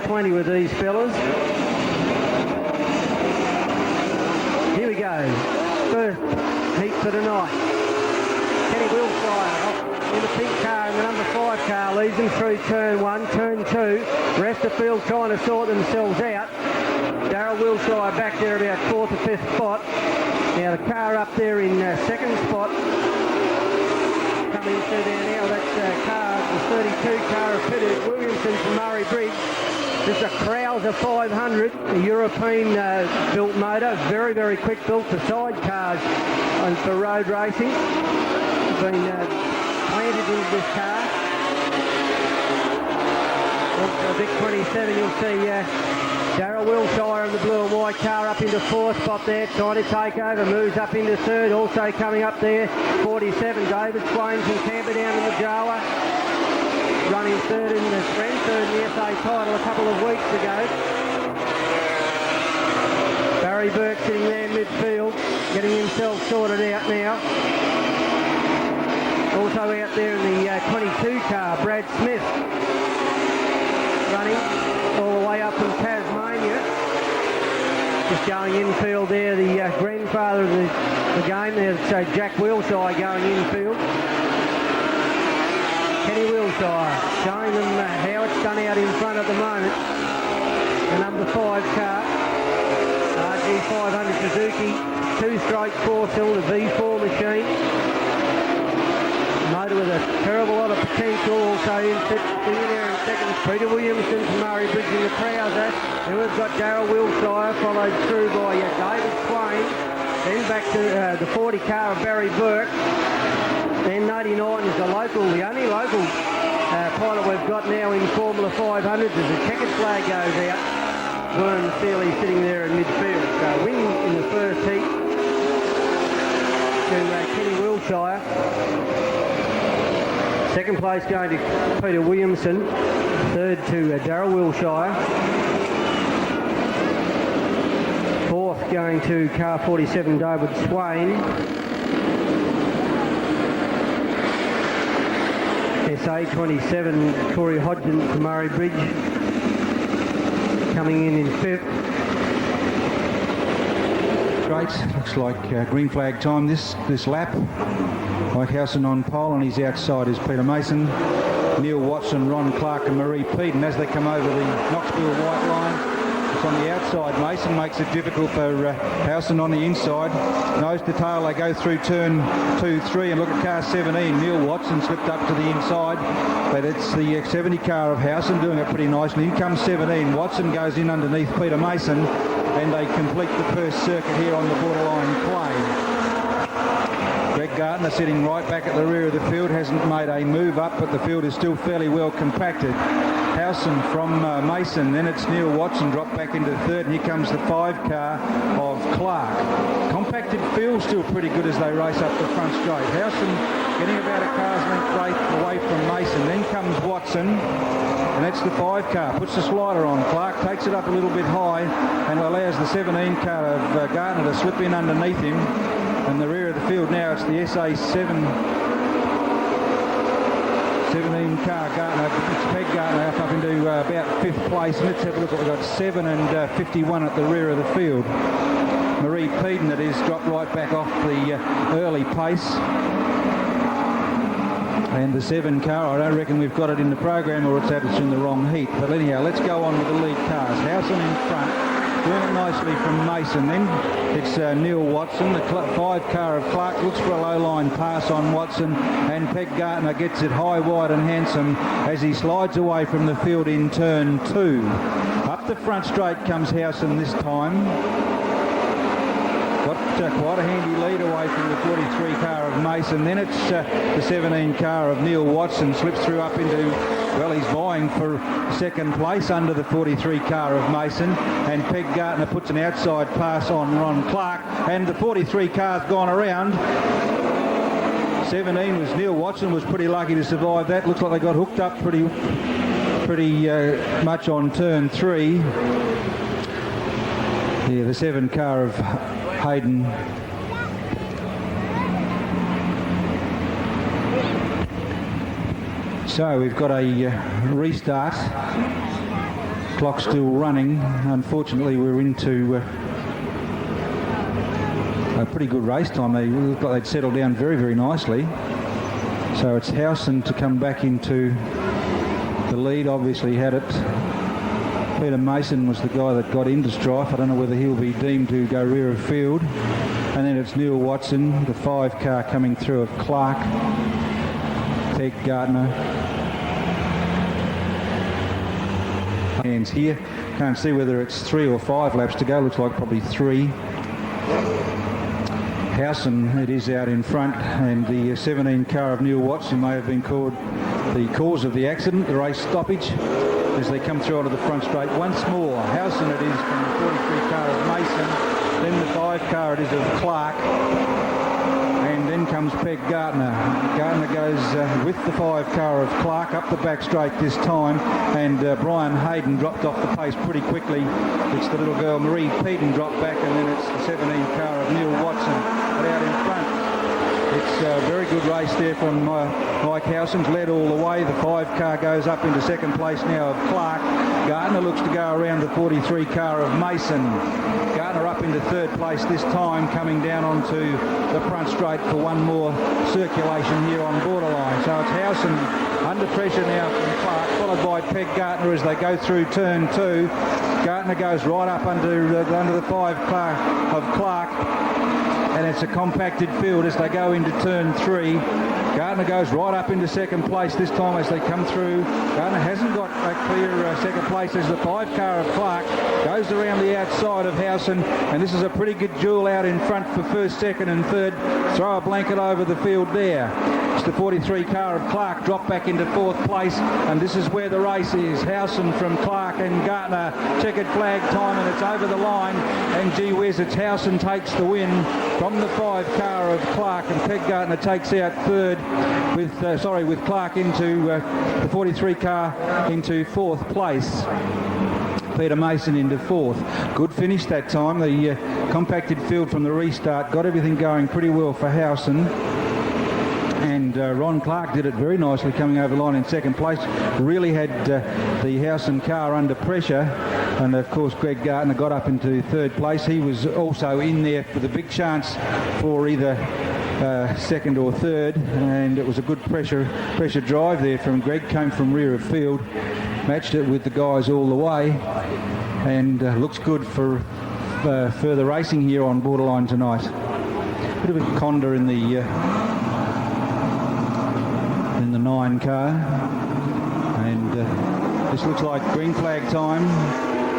20 with these fellas. Here we go. First heat for the night. Kenny Wilshire in the pink car, and the number 5 car leads them through turn 1, turn 2. Rest of the field trying to sort themselves out. Darryl Wilshire back there about 4th or 5th spot. Now the car up there in 2nd spot. Coming through there now, that's the 32 car of Peter Williamson from Murray Bridge. This is a Krauser 500, a European built motor, very, very quick built for side cars and for road racing. Been planted into this car. Also Vic 27, you'll see Darryl Wilshire in the blue and white car up into 4th spot there, trying to take over, moves up into 3rd, also coming up there, 47, David Swain from Camperdown in the Jawa, running 3rd in the sprint, 3rd in the SA title a couple of weeks ago. Barry Burke sitting there midfield, getting himself sorted out now. Also out there in the 22 car, Brad Smith, running all the way up from Tasmania. Just going infield there, the grandfather of the game there, so Jack Wilshire going infield. Kenny Wilshire showing them how it's done out in front at the moment. The number 5 car, RG500 Suzuki, 2-stroke 4-cylinder V4 machine. Motor with a terrible lot of potential. Also in there in second, Peter Williamson from Murray Bridge in the Krauser. Then we've got Darryl Wilshire, followed through by David Swain. Then back to the 40 car of Barry Burke. Then 89 is the only local pilot we've got now in Formula 500s as the checkered flag goes out. Vern Seeley sitting there in midfield. So win in the first heat to Kenny Wilshire. Second place going to Peter Williamson. 3rd to Darryl Wilshire. 4th going to car 47 David Swain. SA 27 Corey Hodgson from Murray Bridge. Coming in 5th. Great, looks like green flag time this lap. Whitehausen on pole, and his outside is Peter Mason, Neil Watson, Ron Clark and Marie Peden. As they come over the Knoxville white line, it's on the outside. Mason makes it difficult for Howson on the inside. Nose to tail, they go through turn 2, 3, and look at car 17. Neil Watson slipped up to the inside, but it's the 70 car of Howson doing it pretty nicely. In comes 17. Watson goes in underneath Peter Mason, and they complete the first circuit here on the borderline clay. Greg Gardner sitting right back at the rear of the field, hasn't made a move up, but the field is still fairly well compacted. Howson from Mason, then it's Neil Watson dropped back into 3rd, and here comes the 5 car of Clark. Compacted field still pretty good as they race up the front straight. Howson getting about a car's length away from Mason, then comes Watson, and that's the 5 car, puts the slider on. Clark takes it up a little bit high and allows the 17 car of Gardner to slip in underneath him. And the rear of the field now, it's the SA 17 car Gardner, it's Peg Gardner up into about 5th place. Let's have a look. We've got 7 and 51 at the rear of the field. Marie Peden, that is, dropped right back off the early pace. And the 7 car, I don't reckon we've got it in the program, or it's in the wrong heat. But anyhow, let's go on with the lead cars. Howson in front, doing it nicely from Mason. Then it's Neil Watson, the 5 car of Clark, looks for a low line pass on Watson, and Peg Gardner gets it high, wide and handsome as he slides away from the field in turn 2. Up the front straight comes Howson this time. Got quite a handy lead away from the 43 car of Mason. Then it's the 17 car of Neil Watson, slips through up into, well, he's vying for 2nd place under the 43 car of Mason, and Peg Gardner puts an outside pass on Ron Clark, and the 43 car's gone around. 17 was Neil Watson, was pretty lucky to survive that. Looks like they got hooked up pretty much on turn 3. Yeah, the 7 car of Hayden. So we've got a restart. Clock still running. Unfortunately, we're into a pretty good race time. They look like they'd settled down very, very nicely. So it's Howson to come back into the lead. Obviously had it. Peter Mason was the guy that got into strife. I don't know whether he'll be deemed to go rear of field. And then it's Neil Watson, the 5 car coming through of Clark, Peg Gardner. Hands here. Can't see whether it's 3 or 5 laps to go. Looks like probably 3. Howson, it is out in front, and the 17 car of Neil Watson may have been called the cause of the accident, the race stoppage, as they come through onto the front straight. Once more, Howson it is from the 43 car of Mason, then the 5 car it is of Clark, and then comes Peg Gardner. Gardner goes with the 5 car of Clark up the back straight this time, and Brian Hayden dropped off the pace pretty quickly. It's the little girl Marie Peaton dropped back, and then it's the 17 car of Neil Watson. But out in front, it's a very good race there from Mike Howson's led all the way. The 5 car goes up into second place now of Clark. Gardner looks to go around the 43 car of Mason. Gardner up into third place this time, coming down onto the front straight for one more circulation here on borderline. So it's Howson under pressure now from Clark, followed by Peg Gardner as they go through turn 2. Gardner goes right up under the 5 car of Clark, and it's a compacted field as they go into turn 3. Gardner goes right up into second place this time as they come through. Gardner hasn't got a clear second place as the 5 car of Clark goes around the outside of Howson, and this is a pretty good duel out in front for first, second and third. Throw a blanket over the field there. It's the 43 car of Clark drop back into 4th place, and this is where the race is. Howson from Clark and Gardner, checkered flag time, and it's over the line, and gee whiz, it's Howson takes the win from the 5 car of Clark, and Peg Gardner takes out third with Clark into the 43 car into 4th place. Peter Mason into 4th. Good finish that time. The compacted field from the restart got everything going pretty well for Howson. And Ron Clark did it very nicely coming over the line in second place. Really had the Howson car under pressure. And of course Greg Gardner got up into third place. He was also in there with a big chance for either second or third. And it was a good pressure drive there from Greg. Came from rear of field. Matched it with the guys all the way. And looks good for further racing here on borderline tonight. Bit of a conda in the 9 car, and this looks like green flag time.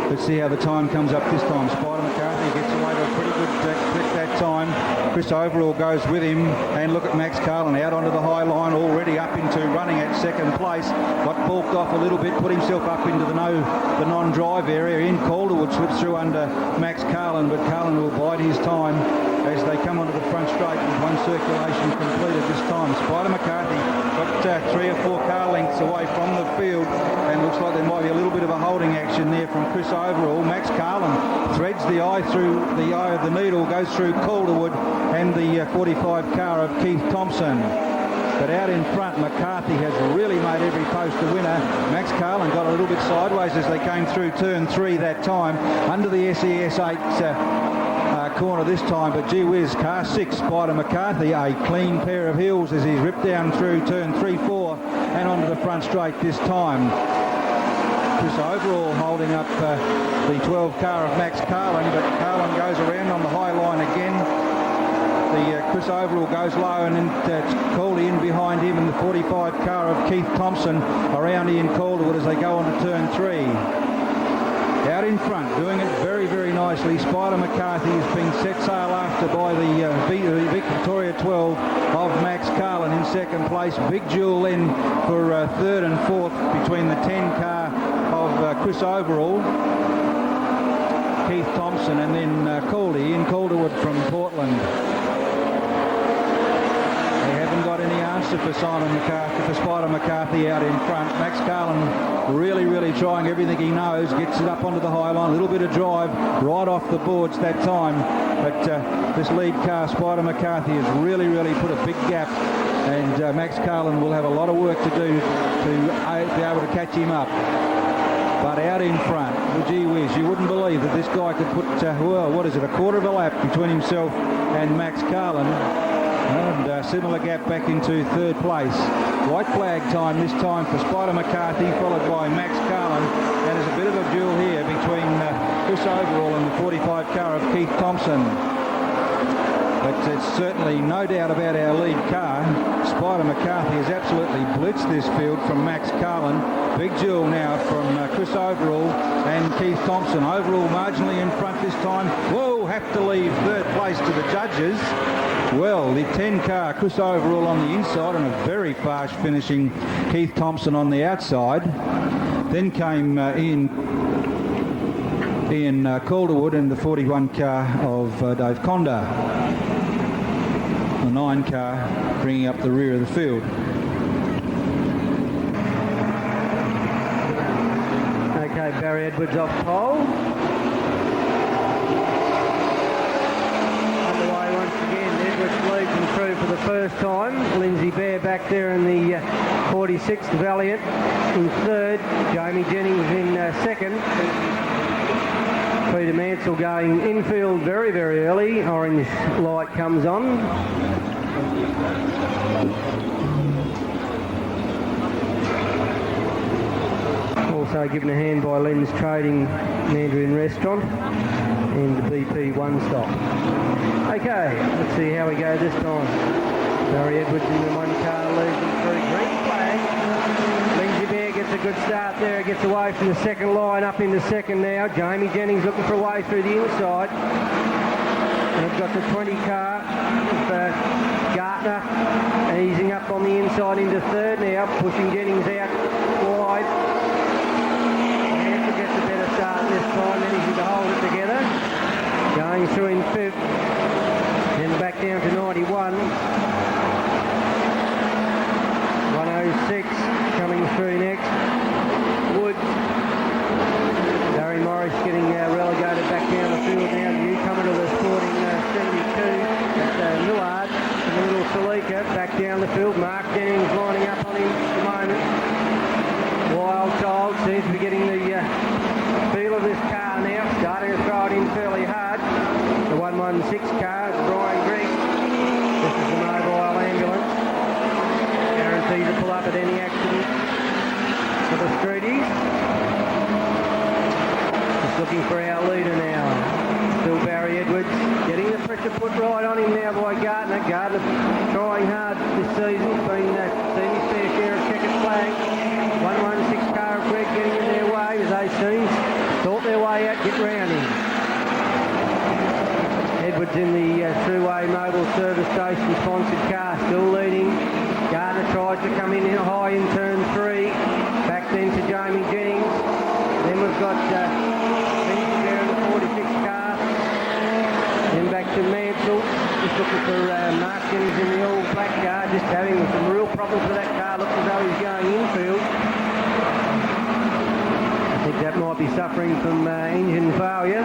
Let's see how the time comes up this time. Spider McCarthy gets away to a pretty good clip that time. Chris Overall goes with him, and look at Max Carlin out onto the high line, already up into running at second place. Got balked off a little bit, put himself up into the non-drive area. In Calderwood slips through under Max Carlin, but Carlin will bide his time as they come onto the front straight with one circulation completed this time. Spider McCarthy got 3 or 4 car lengths away from the field, and looks like there might be a little bit of a holding action there from Chris Overall. Max Carlin threads the eye through the eye of the needle, goes through Calderwood and the 45 car of Keith Thompson. But out in front, McCarthy has really made every post a winner. Max Carlin got a little bit sideways as they came through turn 3 that time, under the SES 8 corner this time, but gee whiz, car 6, Spider McCarthy, a clean pair of heels as he's ripped down through turn 3, 4 and onto the front straight this time. Chris Overall holding up the 12 car of Max Carlin, but Carlin goes around on the high line again. The Chris Overall goes low, and then Caldy in behind him, and the 45 car of Keith Thompson around Ian Calderwood as they go on to turn 3. Out in front, doing it very, very nicely, Spider McCarthy is being set sail after by the Victoria 12 of Max Carlin in second place. Big duel then for third and fourth between the 10 car of Chris Overall, Keith Thompson, and then Caldy in Calderwood from Portland. They haven't got any answer for Simon McCarthy, for Spider McCarthy out in front. Max Carlin really, really trying everything he knows, gets it up onto the high line, a little bit of drive right off the boards that time. But this lead car, Spider McCarthy, has really, really put a big gap, and Max Carlin will have a lot of work to do to be able to catch him up. but out in front. Well, gee whiz, you wouldn't believe that this guy could put, well, what is it, a quarter of a lap between himself and Max Carlin. And similar gap back into third place. White flag time this time for Spider McCarthy, followed by Max Carlin. And there's a bit of a duel here between Chris Overall and the 45 car of Keith Thompson. But it's certainly no doubt about our lead car. Spider McCarthy has absolutely blitzed this field from Max Carlin. Big duel now from Chris Overall and Keith Thompson. Overall marginally in front this time. Whoa, have to leave third place to the judges. Well, the 10 car, Chris Overall on the inside and a very fast finishing Keith Thompson on the outside. Then came Ian Calderwood and the 41 car of Dave Conda. The 9 car bringing up the rear of the field. Okay, Barry Edwards off pole. Underway once again. Edwards leads and through for the first time. Lindsay Bear back there in the 46th Valiant in third. Jamie Jennings in second. Peter Mansell going infield very, very early. Orange light comes on. Also given a hand by Len's Trading Mandarin Restaurant and the BP One Stop. Okay, let's see how we go this time. Barry Edwards in the 1 car leading through. Green flag. Lindsay Bear gets a good start there. Gets away from the second line, up into second now. Jamie Jennings looking for a way through the inside. And we've got the 20 car of Gartner easing up on the inside into third now, pushing Jennings out wide. Hansel gets a better start this time, managing to hold it together. Going through in fifth, then back down to 91. 106 coming through next. Woods. Barry Morris getting relegated back down the field now. The newcomer to the Sporting 72. That's Millard. And the little Salika back down the field. Mark Jennings lining up on him at the moment. Wild Child seems to be getting the feel of this car now. Starting to throw it in fairly hard. The 116 car, Brian Grigg. This is the mobile ambulance. Guaranteed to pull up at any accident for the streeties. Just looking for our leader now. Still Barry Edwards. Getting the pressure put right on him now by Gardner. Gardner trying hard this season. Been seen his fair share of checkered flag. 116 car of Greg getting in their way as they seem sort their way out, get round him. Edwards in the Trueway Mobile Service Station sponsored car, still leading. Gardner tries to come in high in turn 3. Back then to Jamie Jennings. Then we've got Lindsay there in the 46 car. Then back to Mansell. Just looking for Mark Jennings in the all black car. Just having some real problems with that car. Looks as though he's going infield. I think that might be suffering from engine failure.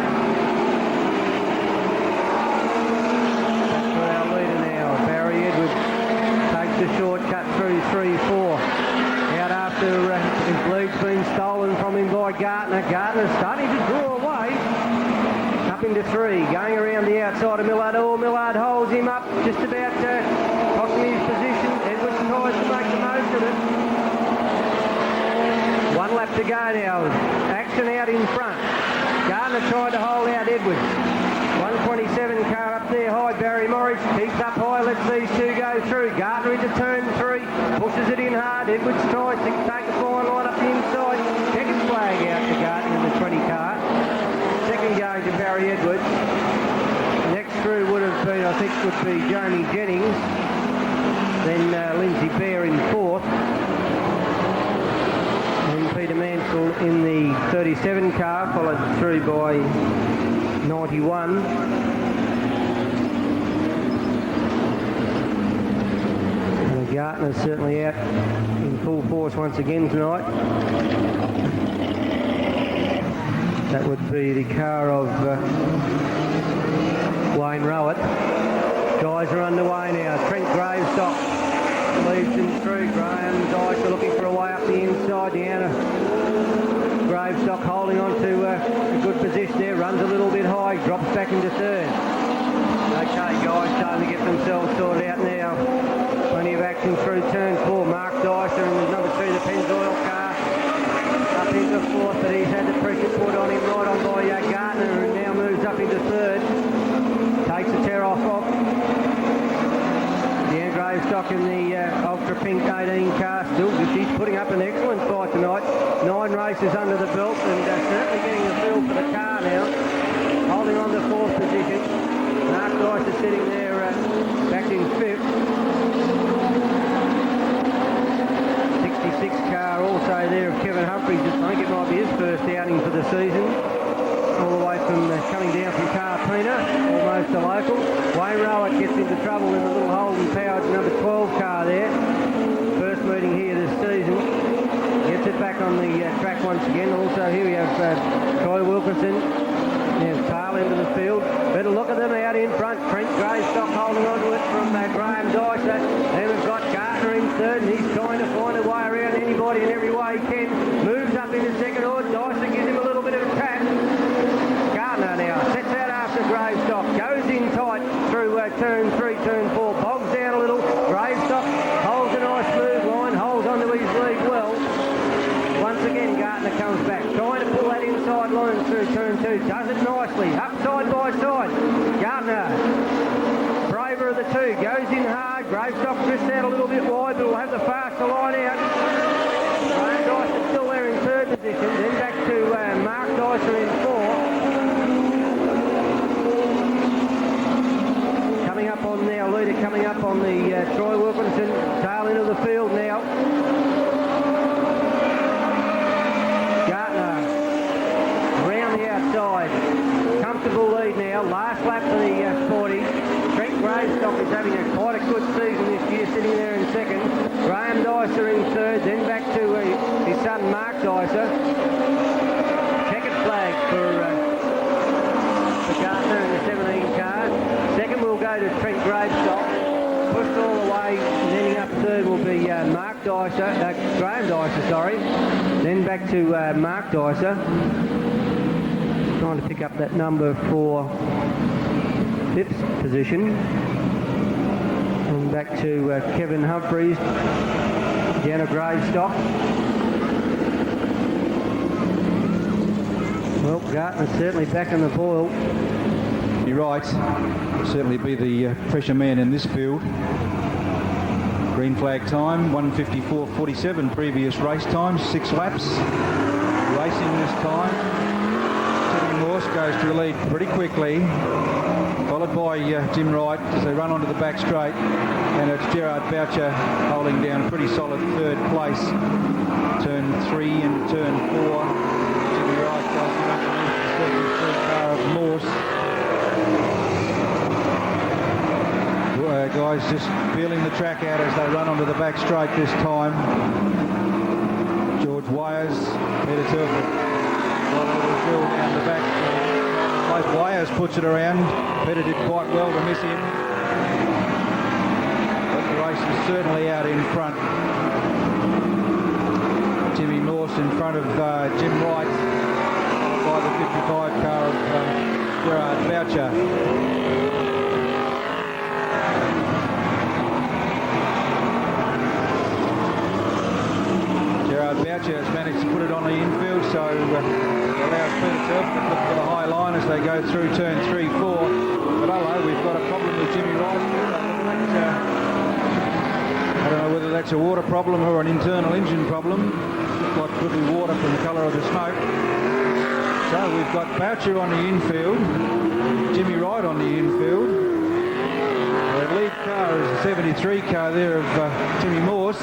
That's for our leader now. Barry Edwards takes a shortcut through 3-4. Out after his lead's been stolen from him by Gartner. Gartner's starting to draw away. Up into 3. Going around the outside of Millard. Oh, Millard holds him up. Just about costing his position. Edwards tries to make the most of it. 1 lap to go now. Action out in front. Gardner tried to hold out Edwards. 127 car up there high. Barry Morris keeps up high. Let's these two go through. Gardner into turn 3. Pushes it in hard. Edwards tries to take a fine line up the inside. Checkered flag out to Gardner in the 20 car. Second going to Barry Edwards. Next through would have been, I think, would be Jamie Jennings. Then Lindsay Bear in 4th. Peter Mansell in the 37 car, followed through by 91. And Gartner's certainly out in full force once again tonight. That would be the car of Wayne Rowett. Guys are underway now. Trent Gravestock leads them through. Graham Dyke are looking for a way up the inside. Deanna Gravestock themselves sorted out now. Plenty of action through turn 4. Mark Dyser and number 2, the Pennzoil car, up into 4th, but he's had the pressure put on him right on by Gardner, and now moves up into 3rd. Takes the tear off. Dan Gravestock in the Ultra Pink 18 car still. He's putting up an excellent fight tonight. 9 races under the belt, and certainly getting a feel for the car now. Holding on to 4th position. Mark Dyser sitting there back in 5th. 66 car also there of Kevin Humphries. I think it might be his first outing for the season. All the way from coming down from Carpena, almost a local. Wayne Rowett gets into trouble in the little Holden powered number 12 car there. First meeting here this season. Gets it back on the track once again. Also here we have Troy Wilkinson. There's tail into the field. Better look at them out in front. Trent Greystock holding on to it from Graham Dyser. Then we've got Gardner in 3rd, and he's trying to find a way around anybody in every way he can. Moves up into 2nd order. Dyser gives him a little bit of a tap. Gardner now sets out after Gravestock. Goes in tight through turn 3, turn 4. Bogs down a little. Gravestock holds a nice smooth line. Holds onto his lead well. Once again, Gardner comes back, trying to pull that inside line through turn 2. Does it nicely, up side by side. Gardner, braver of the two, goes in hard. Gravestock drifts out a little bit wide, but will have the faster line out. Graham Dyser still there in 3rd position. Then back to Mark Dyser in 4th. Coming up on now, leader coming up on the Troy Wilkinson. Tail into the field now. Outside. Comfortable lead now. Last lap for the Sporty. Trent Gravestock is having quite a good season this year, sitting there in 2nd. Graham Dyser in 3rd, then back to his son Mark Dyser. Checkered flag for Gardner in the 17 car. 2nd will go to Trent Gravestock. Pushed all the way, ending up 3rd will be Mark Dyser, Graham Dyser, sorry. Then back to Mark Dyser. Trying to pick up that number for 5th position. And back to Kevin Humphries, Deanna Gravestock. Well, Gardner's certainly back in the boil. You're right. Certainly be the pressure man in this field. Green flag time, 1:54.47 previous race time, 6 laps. Racing this time. Morse goes to the lead pretty quickly, followed by Jim Wright as they run onto the back straight, and it's Gerard Boucher holding down pretty solid 3rd place. Turn 3 and turn 4. Jimmy Wright goes in underneath the 73 car of Morse. Guys just feeling the track out as they run onto the back straight this time. George Wires, Peter Telford. Down the back. Both Wires puts it around. Peter did quite well to miss him. But the race is certainly out in front. Jimmy Morse in front of Jim Wright by the 55 car of Gerard Boucher. Gerard Boucher has managed to put it on the infield, so allows Peter Telford to look for the high line as they go through turn 3, 4. But we've got a problem with Jimmy Wright. I don't know whether that's a water problem or an internal engine problem. Looks like it could be water from the colour of the smoke. So we've got Boucher on the infield, Jimmy Wright on the infield. The lead car is the 73 car there of Jimmy Morse.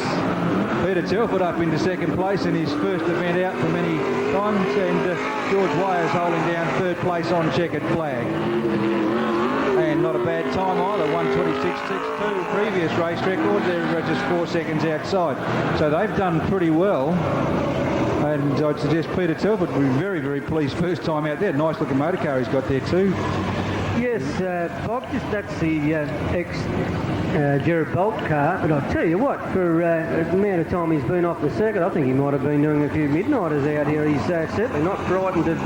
Peter Telford up into 2nd place in his first event out for many times, and George Wires holding down 3rd place on checkered flag. And not a bad time either, 1:26.62 previous race record. They're just 4 seconds outside. So they've done pretty well. And I'd suggest Peter Telford would be very, very pleased first time out there. Nice looking motor car he's got there too. Yes, Bob, that's the ex-Gerard Bolt car, but I'll tell you what, for the amount of time he's been off the circuit, I think he might have been doing a few midnighters out here. He's certainly not frightened of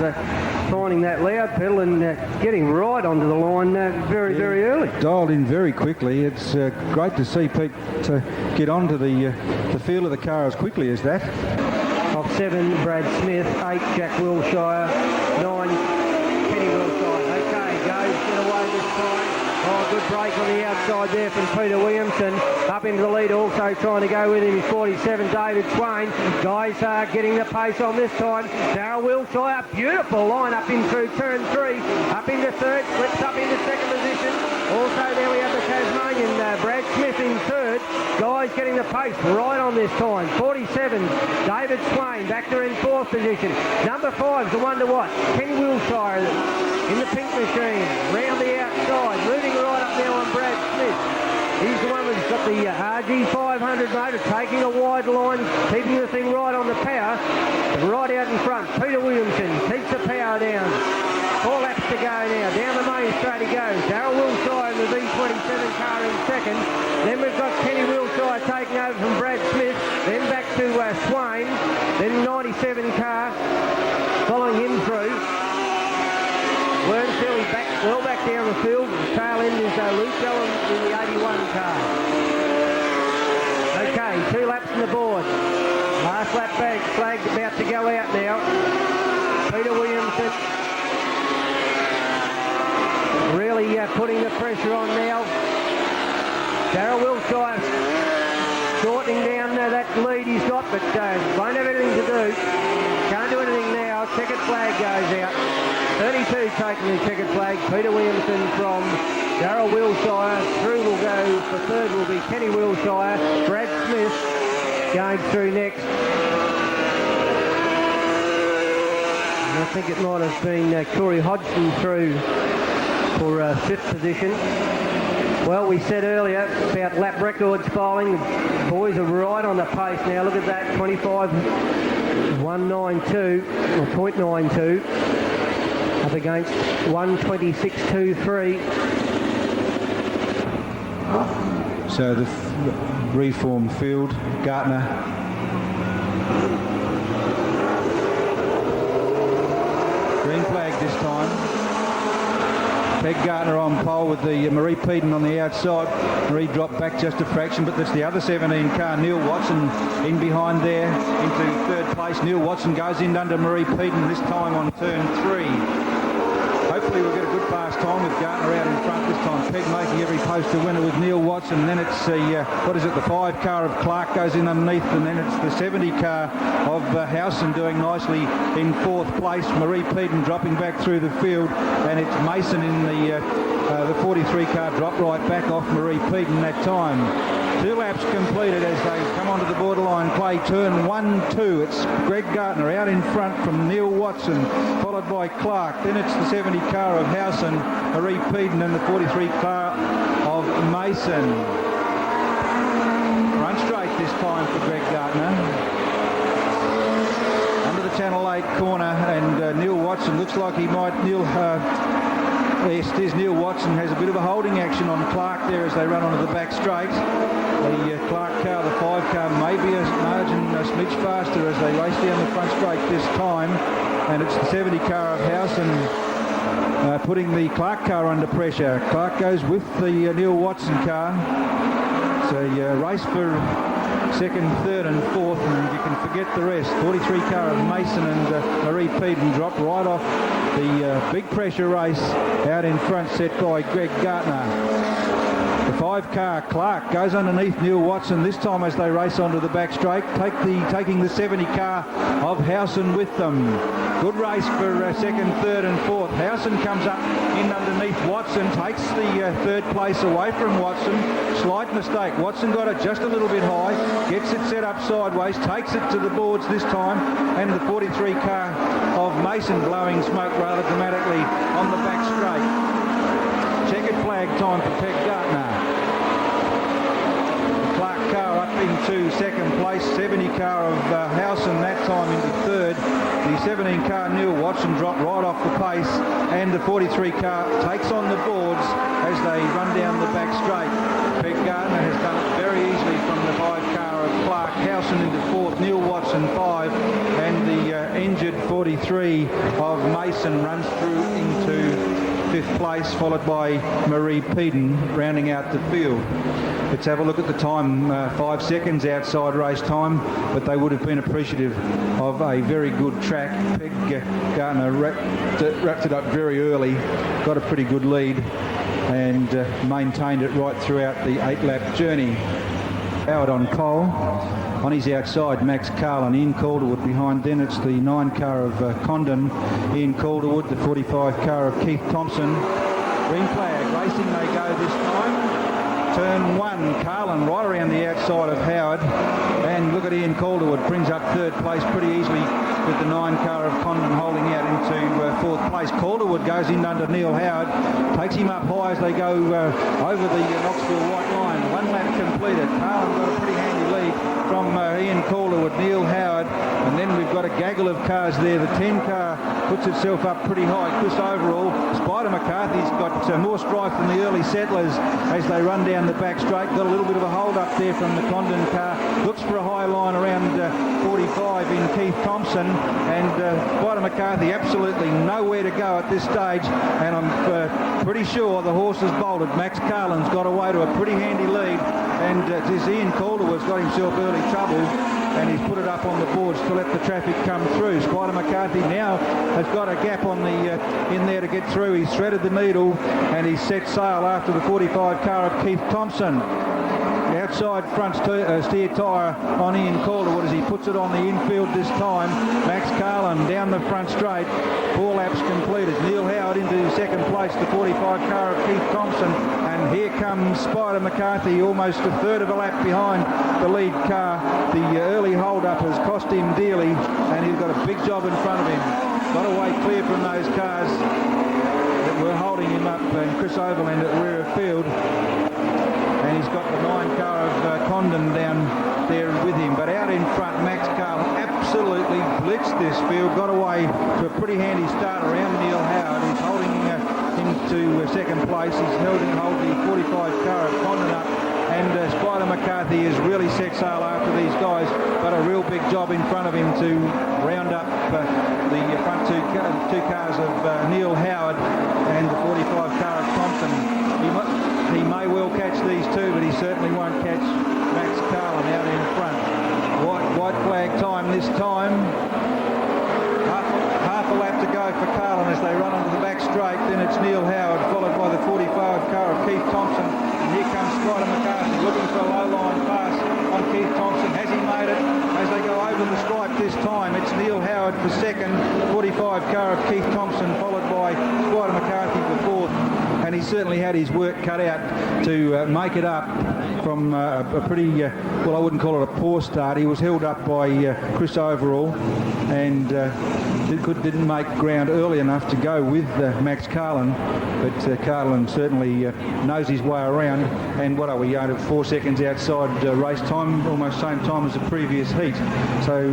finding that loud pedal and getting right onto the line very early. Dialed in very quickly. It's great to see Pete to get onto the feel of the car as quickly as that. Of 7, Brad Smith. 8, Jack Wilshire. 9, Kenny Wilshire. Okay, goes, get away this time. Oh, good break on the outside there from Peter Williamson. Up into the lead, also trying to go with him is 47, David Swain. Guys are getting the pace on this time. Darryl Wilshire, beautiful line up in through turn 3. Up into 3rd, slips up into 2nd position. Also there we have the Tasmanian, Brad Smith in 3rd. Guys getting the pace right on this time. 47, David Swain back there in 4th position. Number 5's the one to watch. Kenny Wilshire in the pink machine. Round the outside, moving right up now on Brad Smith. He's the one that's got the RG500 motor, taking a wide line, keeping the thing right on the power. Right out in front, Peter Williamson keeps the power down. 4 laps to go now. Down the main straight he goes. Darryl Wilshire in the V27 car in 2nd. Then we've got Kenny Wilshire taking over from Brad Smith. Then back to Swain. Then 97 car following him through. Wernfield well back down the field. The tail end is Luke Allen in the 81 car. Okay, 2 laps on the board. Last lap flag about to go out now. Peter Williamson really putting the pressure on now. Darryl Wilshire shortening down that lead he's got, but won't have anything to do. Can't do anything now. Checkered flag goes out. 32 taking the checkered flag. Peter Williamson from Darryl Wilshire. Through will go for 3rd will be Kenny Wilshire. Brad Smith going through next. And I think it might have been Corey Hodgson through for 5th position. Well, we said earlier about lap records filing. The boys are right on the pace now. Look at that, 25.192 or 0.92 up against 126.23. So the reformed field, Gartner. Green flag this time. Peg Gartner on pole with the Marie Peden on the outside. Marie dropped back just a fraction, but that's the other 17 car. Neil Watson in behind there into 3rd place. Neil Watson goes in under Marie Peden this time on turn 3. Hopefully we'll get a good fast time with Gartner out in front this time. Peg making every post a winner with Neil Watson. Then it's the, the 5 car of Clark goes in underneath, and then it's the 70 car of Howson doing nicely in 4th place. Marie Peden dropping back through the field, and it's Mason in the 43 car drop right back off Marie Peden that time. 2 laps completed as they come onto the borderline play. Turn 1-2. It's Greg Gartner out in front from Neil Watson, followed by Clark. Then it's the 70 car of Howson, Marie Peden, and the 43 car of Mason. Run straight this time for Greg Gartner. Under the Channel 8 corner, and Neil Watson looks like he might... Yes, there's Neil Watson, has a bit of a holding action on Clark there as they run onto the back straight. The Clark car, the 5 car, may be a margin a smidge faster as they race down the front straight this time. And it's the 70 car of Howson putting the Clark car under pressure. Clark goes with the Neil Watson car. It's a race for 2nd, 3rd and 4th, and you can forget the rest. 43 car of Mason and Marie Peden drop right off the big pressure race out in front, set by Greg Gartner. The 5 car Clark goes underneath Neil Watson this time as they race onto the back straight, taking the 70 car of Howson with them. Good race for 2nd, 3rd and 4th. Howson comes up in underneath Watson, takes the 3rd place away from Watson. Slight mistake. Watson got it just a little bit high, gets it set up sideways, takes it to the boards this time, and the 43 car of Mason blowing smoke rather dramatically on the back straight. Checkered flag time for Peg Gartner. The Clark car up into second place. 70 car of Howson that time into third. The 17 car Neil Watson dropped right off the pace, and the 43 car takes on the boards as they run down the back straight. Peg Gardner has done it very easily from the 5 car of Clark. Howson into fourth, Neil Watson 5, and the injured 43 of Mason runs through into fifth place, followed by Marie Peden rounding out the field. Let's have a look at the time. 5 seconds outside race time, but they would have been appreciative of a very good track. Peg Gardner wrapped it up very early, got a pretty good lead, and maintained it right throughout the 8-lap journey. Howard on pole. On his outside, Max Carlin. Ian Calderwood behind. Then it's the 9 car of Condon. Ian Calderwood, the 45 car of Keith Thompson. Green flag. Racing they go this time. Turn 1. Carlin right around the outside of Howard. And look at Ian Calderwood. Brings up third place pretty easily with the 9 car of Condon holding out into fourth place. Calderwood goes in under Neil Howard. Takes him up high as they go over the Knoxville white line. 1 lap completed. Carlin got a pretty handy lead from Ian Calderwood, Neil Howard, and then we've got a gaggle of cars there. The 10 car puts itself up pretty high. Chris Overall, Spider McCarthy's got more strife than the early settlers as they run down the back straight. Got a little bit of a hold up there from the Condon car. Looks for a high line around 45 in Keith Thompson, and Spider McCarthy absolutely nowhere to go at this stage, and I'm pretty sure the horse has bolted. Max Carlin's got away to a pretty handy lead, and this Ian Calderwood's got himself early trouble, and he's put it up on the boards to let the traffic come through. Spider McCarthy now has got a gap on the in there to get through. He's threaded the needle, and he's set sail after the 45 car of Keith Thompson. Outside front steer tyre on Ian Calderwood as he puts it on the infield this time. Max Carlin down the front straight. 4 laps completed. Neil Howard into second place, the 45 car of Keith Thompson. And here comes Spider McCarthy, almost a third of a lap behind the lead car. The early hold-up has cost him dearly, and he's got a big job in front of him. Got away clear from those cars that were holding him up, and Chris Overland at rear of field. And he's got the 9 car of Condon down there with him. But out in front, Max Carlin absolutely blitzed this field. Got away to a pretty handy start around Neil Howard. He's holding into second place. He's held the 45 car of Condon up. And Spider McCarthy has really set sail after these guys. Got a real big job in front of him to round up the front two cars of Neil Howard and the 45 car of Thompson. He may well catch these two, but he certainly won't catch Max Carlin out in front. White flag time this time. Half a lap to go for Carlin as they run onto the back straight. Then it's Neil Howard, followed by the 45 car of Keith Thompson. And here comes Spider McCarthy looking for a low line pass on Keith Thompson. Has he made it? As they go over the stripe this time, it's Neil Howard for second, 45 car of Keith Thompson, followed by Spider McCarthy for fourth. And he certainly had his work cut out to make it up from a pretty, well, I wouldn't call it a poor start. He was held up by Chris Overall, and didn't make ground early enough to go with Max Carlin. But Carlin certainly knows his way around. And what are we, 4 seconds outside race time, almost same time as the previous heat. So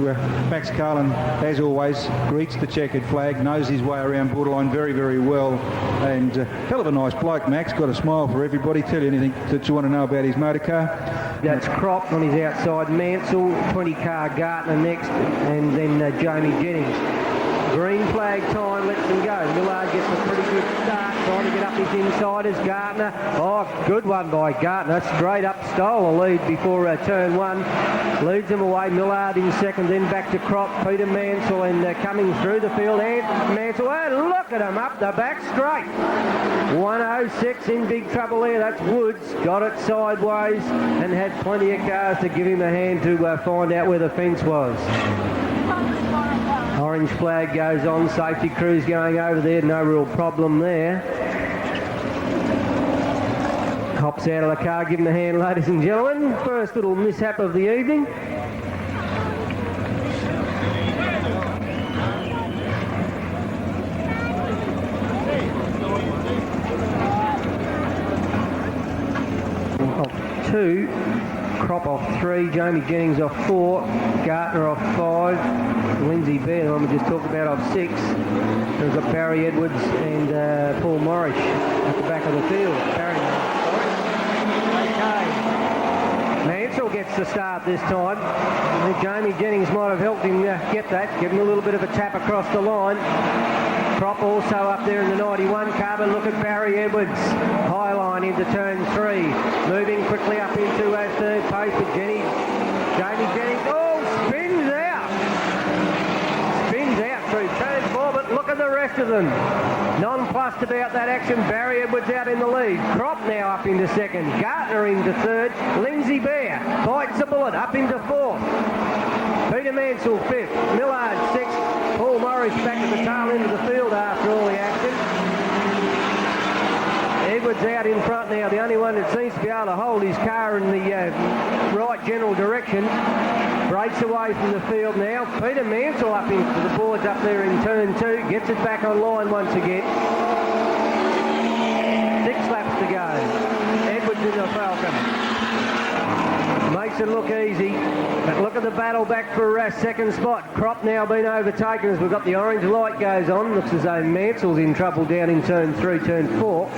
Max Carlin, as always, greets the checkered flag, knows his way around borderline very, very well. And hell of a nice bloke, Max. Got a smile for everybody. Tell you anything that you want to know about his motor car. That's Croft on his outside. Mansell, 20 car Gartner next, and then Jamie Jennings. Green flag time, lets them go. Millard gets a pretty good start, trying to get up his insiders. Gartner, oh, good one by Gartner. Straight up, stole a lead before turn 1. Leads them away. Millard in second, then back to Croft. Peter Mansell, and coming through the field, and Mansell, and look at him up the back straight. 106 in big trouble there. That's Woods. Got it sideways and had plenty of cars to give him a hand to find out where the fence was. Orange flag goes on, safety crews going over there, no real problem there. Hops out of the car, give him a hand, ladies and gentlemen. First little mishap of the evening. Of 2. Crop off 3, Jamie Jennings off 4, Gartner off 5, Lindsay Bear, the one we just talked about, off 6. We've got Barry Edwards and Paul Morris at the back of the field. Okay. Mansell gets the start this time. I think Jamie Jennings might have helped him get that, give him a little bit of a tap across the line. Crop also up there in the 91 car, but look at Barry Edwards. High line into turn 3. Moving quickly up into third pace, but Jamie Jennings, spins out. Spins out through turn 4, but look at the rest of them. Nonplussed about that action. Barry Edwards out in the lead. Crop now up into second. Gartner into third. Lindsay Bear bites a bullet up into fourth. Peter Mansell 5th. Millard 6th. Paul Morris back at the tail end of the field after all the action. Edwards out in front now, the only one that seems to be able to hold his car in the right general direction. Breaks away from the field now. Peter Mansell up into the boards up there in turn 2. Gets it back on line once again. 6 laps to go. Edwards in the Falcon. Makes it look easy, but look at the battle back for second spot. Crop now been overtaken as we've got the orange light goes on. Looks as though Mansell's in trouble down in turn 3, turn 4.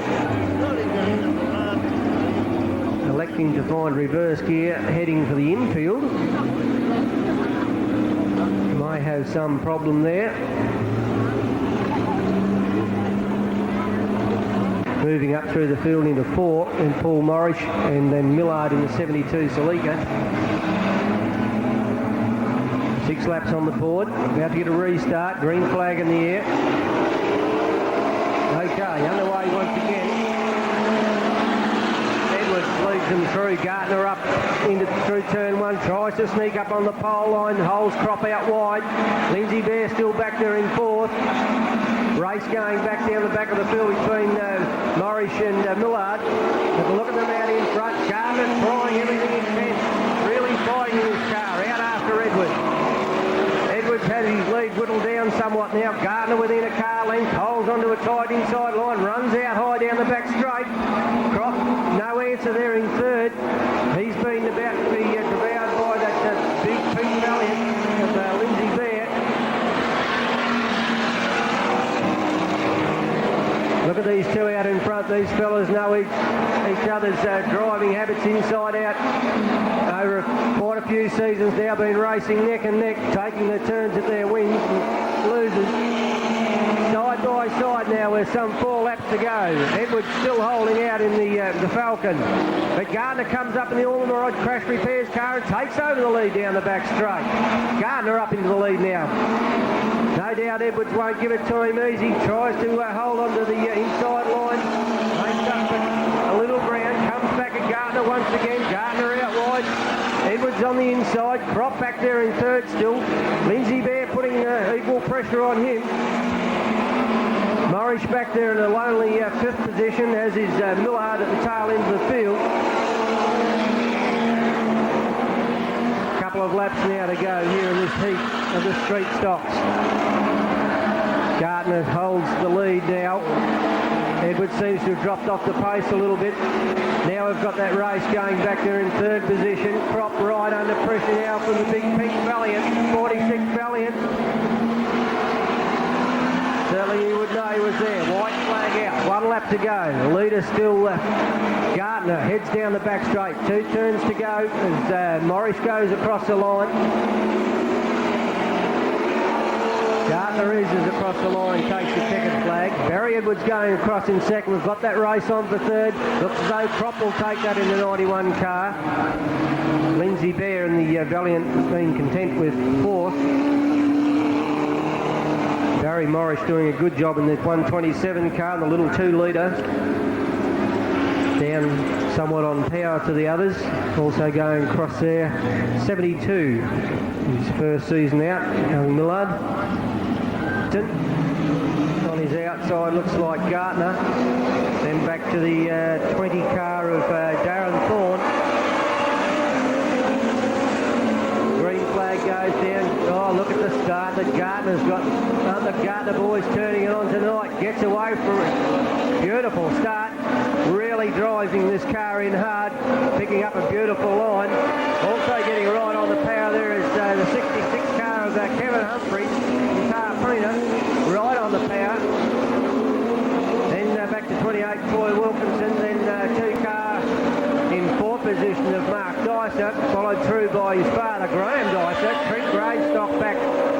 Electing to find reverse gear, heading for the infield. May have some problem there. Moving up through the field into 4, and Paul Morris, and then Millard in the 72 Salika. 6 laps on the board. About to get a restart. Green flag in the air. Okay, underway once again. Edwards leads them through. Gartner up through turn 1. Tries to sneak up on the pole line. Holds Crop out wide. Lindsay Bear still back there in 4th. Race going back down the back of the field between Morris and Millard. But look at them out in front. Gartner trying everything he can. Really fighting in his car. Out after Edwards. Edwards has his lead whittled down somewhat now. Gartner within a car length. Holds onto a tight inside line. Runs out high down the back straight. Crop, no answer there in 3rd. He's been about to be devoured by that big pink valiant of Lindsay Bear. Look at these two out in front. These fellas know each other's driving habits inside out. Over quite a few seasons now, been racing neck and neck, taking the turns at their wins and losers. Side by side now with some 4 laps to go. Edwards still holding out in the Falcon. But Gardner comes up in the Aldermorod Crash Repairs car and takes over the lead down the back straight. Gardner up into the lead now. No doubt Edwards won't give it to him easy. Tries to hold on to the inside line. Makes up a little ground. Comes back at Gartner once again. Gartner out wide. Edwards on the inside. Crop back there in 3rd still. Lindsay Bear putting equal pressure on him. Morris back there in a lonely 5th position, as is Millard at the tail end of the field. Couple of laps now to go here in this heat of the street stocks. Gartner holds the lead now. Edwards seems to have dropped off the pace a little bit. Now we've got that race going back there in 3rd position. Crop right under pressure now from the big pink Valiant, 46 Valiant. Certainly you would know he was there. White flag out. 1 lap to go. The leader still Gartner heads down the back straight. 2 turns to go as Morris goes across the line. Gartner is across the line, takes the checkered flag. Barry Edwards going across in 2nd. We've got that race on for 3rd. Looks as though Crop will take that in the 91 car. Lindsay Bear and the Valiant has been content with 4th. Barry Morris doing a good job in the 127 car, the little 2 litre. Down somewhat on power to the others. Also going across there, 72. His first season out, young Millard. On his outside looks like Gartner. Then back to the 20 car of Darren Thorne. Green flag goes down. Oh, look at the start that Gartner's got. The Gartner boys turning it on tonight. Gets away from it. Beautiful start. really driving this car in hard, picking up a beautiful line. Also getting right on the power there is the 66 car of Kevin Humphries, Tarprina, right on the power. Then back to 28, Troy Wilkinson, then 2-car in 4th position of Mark Dyser, followed through by his father Graham Dyser. Trent Gravestock back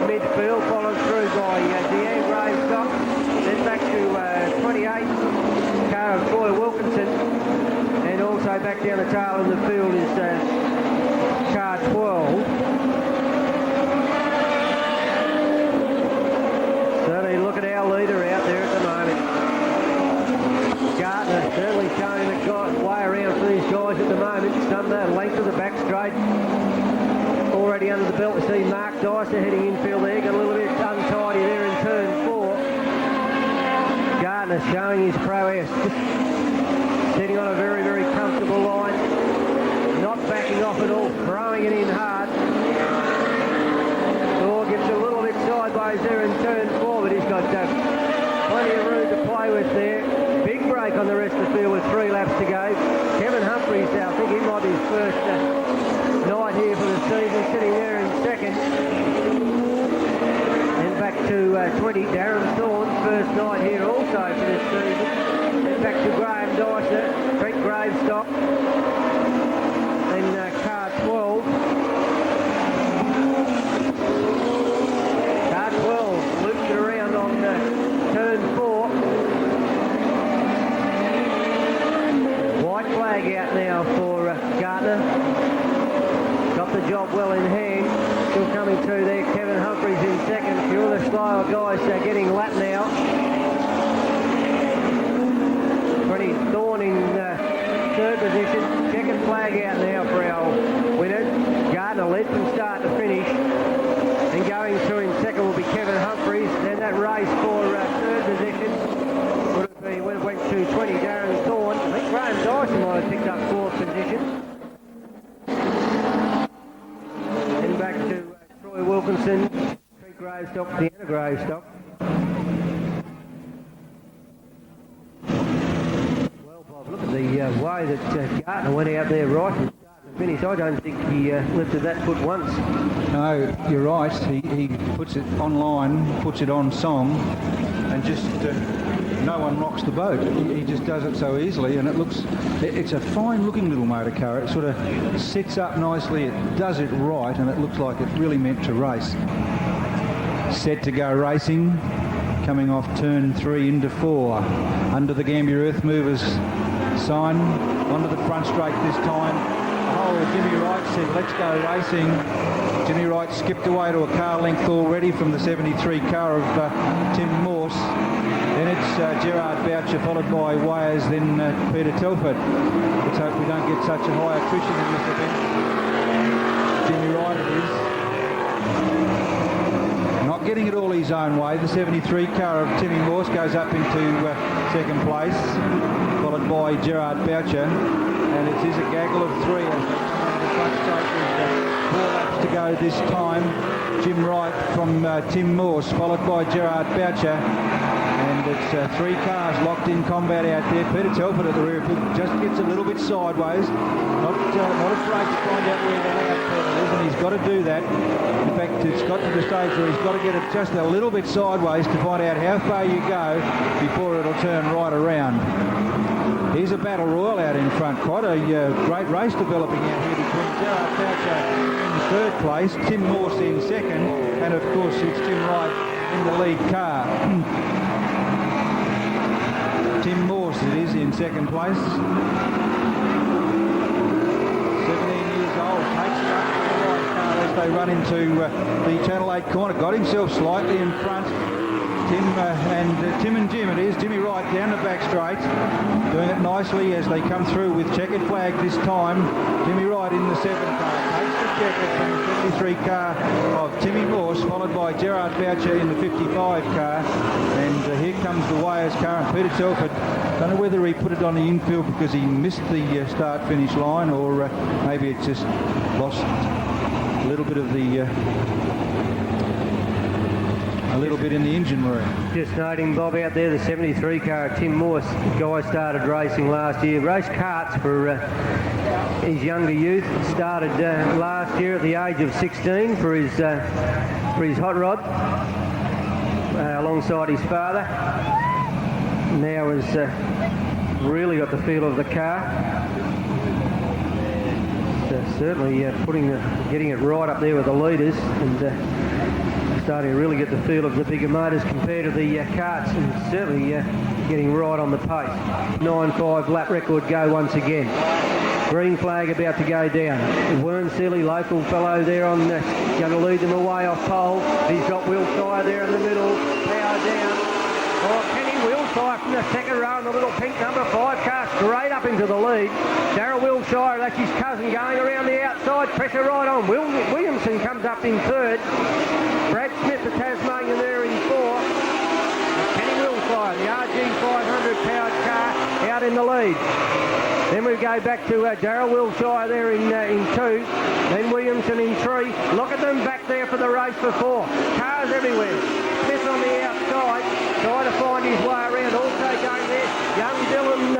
midfield, followed through by Deanne Gravestock. Then back to 28, car of Troy Wilkinson, and also back down the tail in the field is car 12. Certainly look at our leader out there at the moment. Gardner certainly showing the way around for these guys at the moment. Some length of the back straight. Already under the belt, we see Mark Dyser heading infield there. Got a little bit untidy there in turn 4. Gardner showing his prowess. Sitting on a very, very comfortable line. Not backing off at all, throwing it in hard. Oh, gets a little bit sideways there in turn 4, but he's got plenty of room to play with there. Big break on the rest of the field with 3 laps to go. Kevin Humphries, I think he might be his first night here for the season, sitting there in second. Then back to 20, Darren Thorne, first night here also for this season. Then back to Graham Dyser, Trent Gravestock. Then car 12. Car 12 loops it around on turn 4. White flag out now for Gardner. Got the job well in hand. Still coming through there. Kevin Humphries in second. A few of the slower guys getting lap now. Pretty Thorne in third position. Checkered flag out now for our winner. Gardner led from start to finish. And going through in second will be Kevin Humphries. Then that race for third position would have been when it went to 20, Darren Thorne. I think Graham Dyson might have picked up 4th position. Then back to Troy Wilkinson, Trent Gravestock, Deanna Gravestock. Well, Bob, look at the way that Gardner went out there right from start to finish. I don't think he lifted that foot once. No, you're right. He puts it online, puts it on song, and just no one rocks the boat. He just does it so easily, and it's a fine-looking little motor car. It sort of sits up nicely, it does it right, and it looks like it really meant to race. Set to go racing, coming off turn 3 into 4. Under the Gambier Earth Movers sign, onto the front straight this time. Oh, Jimmy Wright said, let's go racing. Jimmy Wright skipped away to a car length already from the 73 car of Tim Morse. Then it's Gerard Boucher, followed by Wayers, then Peter Telford. Let's hope we don't get such a high attrition in this event. Jimmy Wright it is. Not getting it all his own way. The 73 car of Timmy Morse goes up into second place, followed by Gerard Boucher. And it is a gaggle of 3 as they come over the front straight with 4 laps to go this time. Jim Wright from Tim Morse, followed by Gerard Boucher. And it's 3 cars locked in combat out there. Peter Telford at the rear just gets a little bit sideways. Not afraid to find out where the loud pedal is, and he's got to do that. In fact, it's got to the stage where he's got to get it just a little bit sideways to find out how far you go before it'll turn right around. Here's a battle royal out in front. Quite a great race developing out here between Gerard Boucher in third place, Tim Morse in second, and of course it's Tim Wright in the lead car. Tim Morse it is in second place. 17 years old, takes it up to the right car as they run into the Channel 8 corner. Got himself slightly in front. Tim and Jim it is. Jimmy Wright down the back straight, doing it nicely as they come through with checkered flag this time. Jimmy Wright in the 7 car, takes the checkered from the 53 car of Timmy Morse, followed by Gerard Boucher in the 55 car. And here comes the Wayers car, and Peter Telford, don't know whether he put it on the infield because he missed the start-finish line, or maybe it just lost a little bit of the a little bit in the engine room. Just noting, Bob, out there, the 73 car, Tim Morse, guy started racing last year. Raced karts for his younger youth. Started last year at the age of 16 for his hot rod, alongside his father. Now has really got the feel of the car. Certainly getting it right up there with the leaders, and starting to really get the feel of the bigger motors compared to the karts, and certainly getting right on the pace. 9.5 lap record go once again. Green flag about to go down. Wernsilly, local fellow there on going to lead them away off pole. He's got Wilshire there in the middle. Power down. Oh, Kenny Wilshire from the second row in the little pink number 5 car straight up into the lead. Darryl Wilshire, that's his cousin, going around the outside. Pressure right on. Williamson comes up in third. Brad Smith, the Tasmanian, there in 4. Kenny Wilshire, the RG 500 powered car, out in the lead. Then we go back to Darryl Wilshire there in 2. Then Williamson in 3. Look at them back there for the race for 4. Cars everywhere. Smith on the outside, trying to find his way around. Also going there, young Dylan,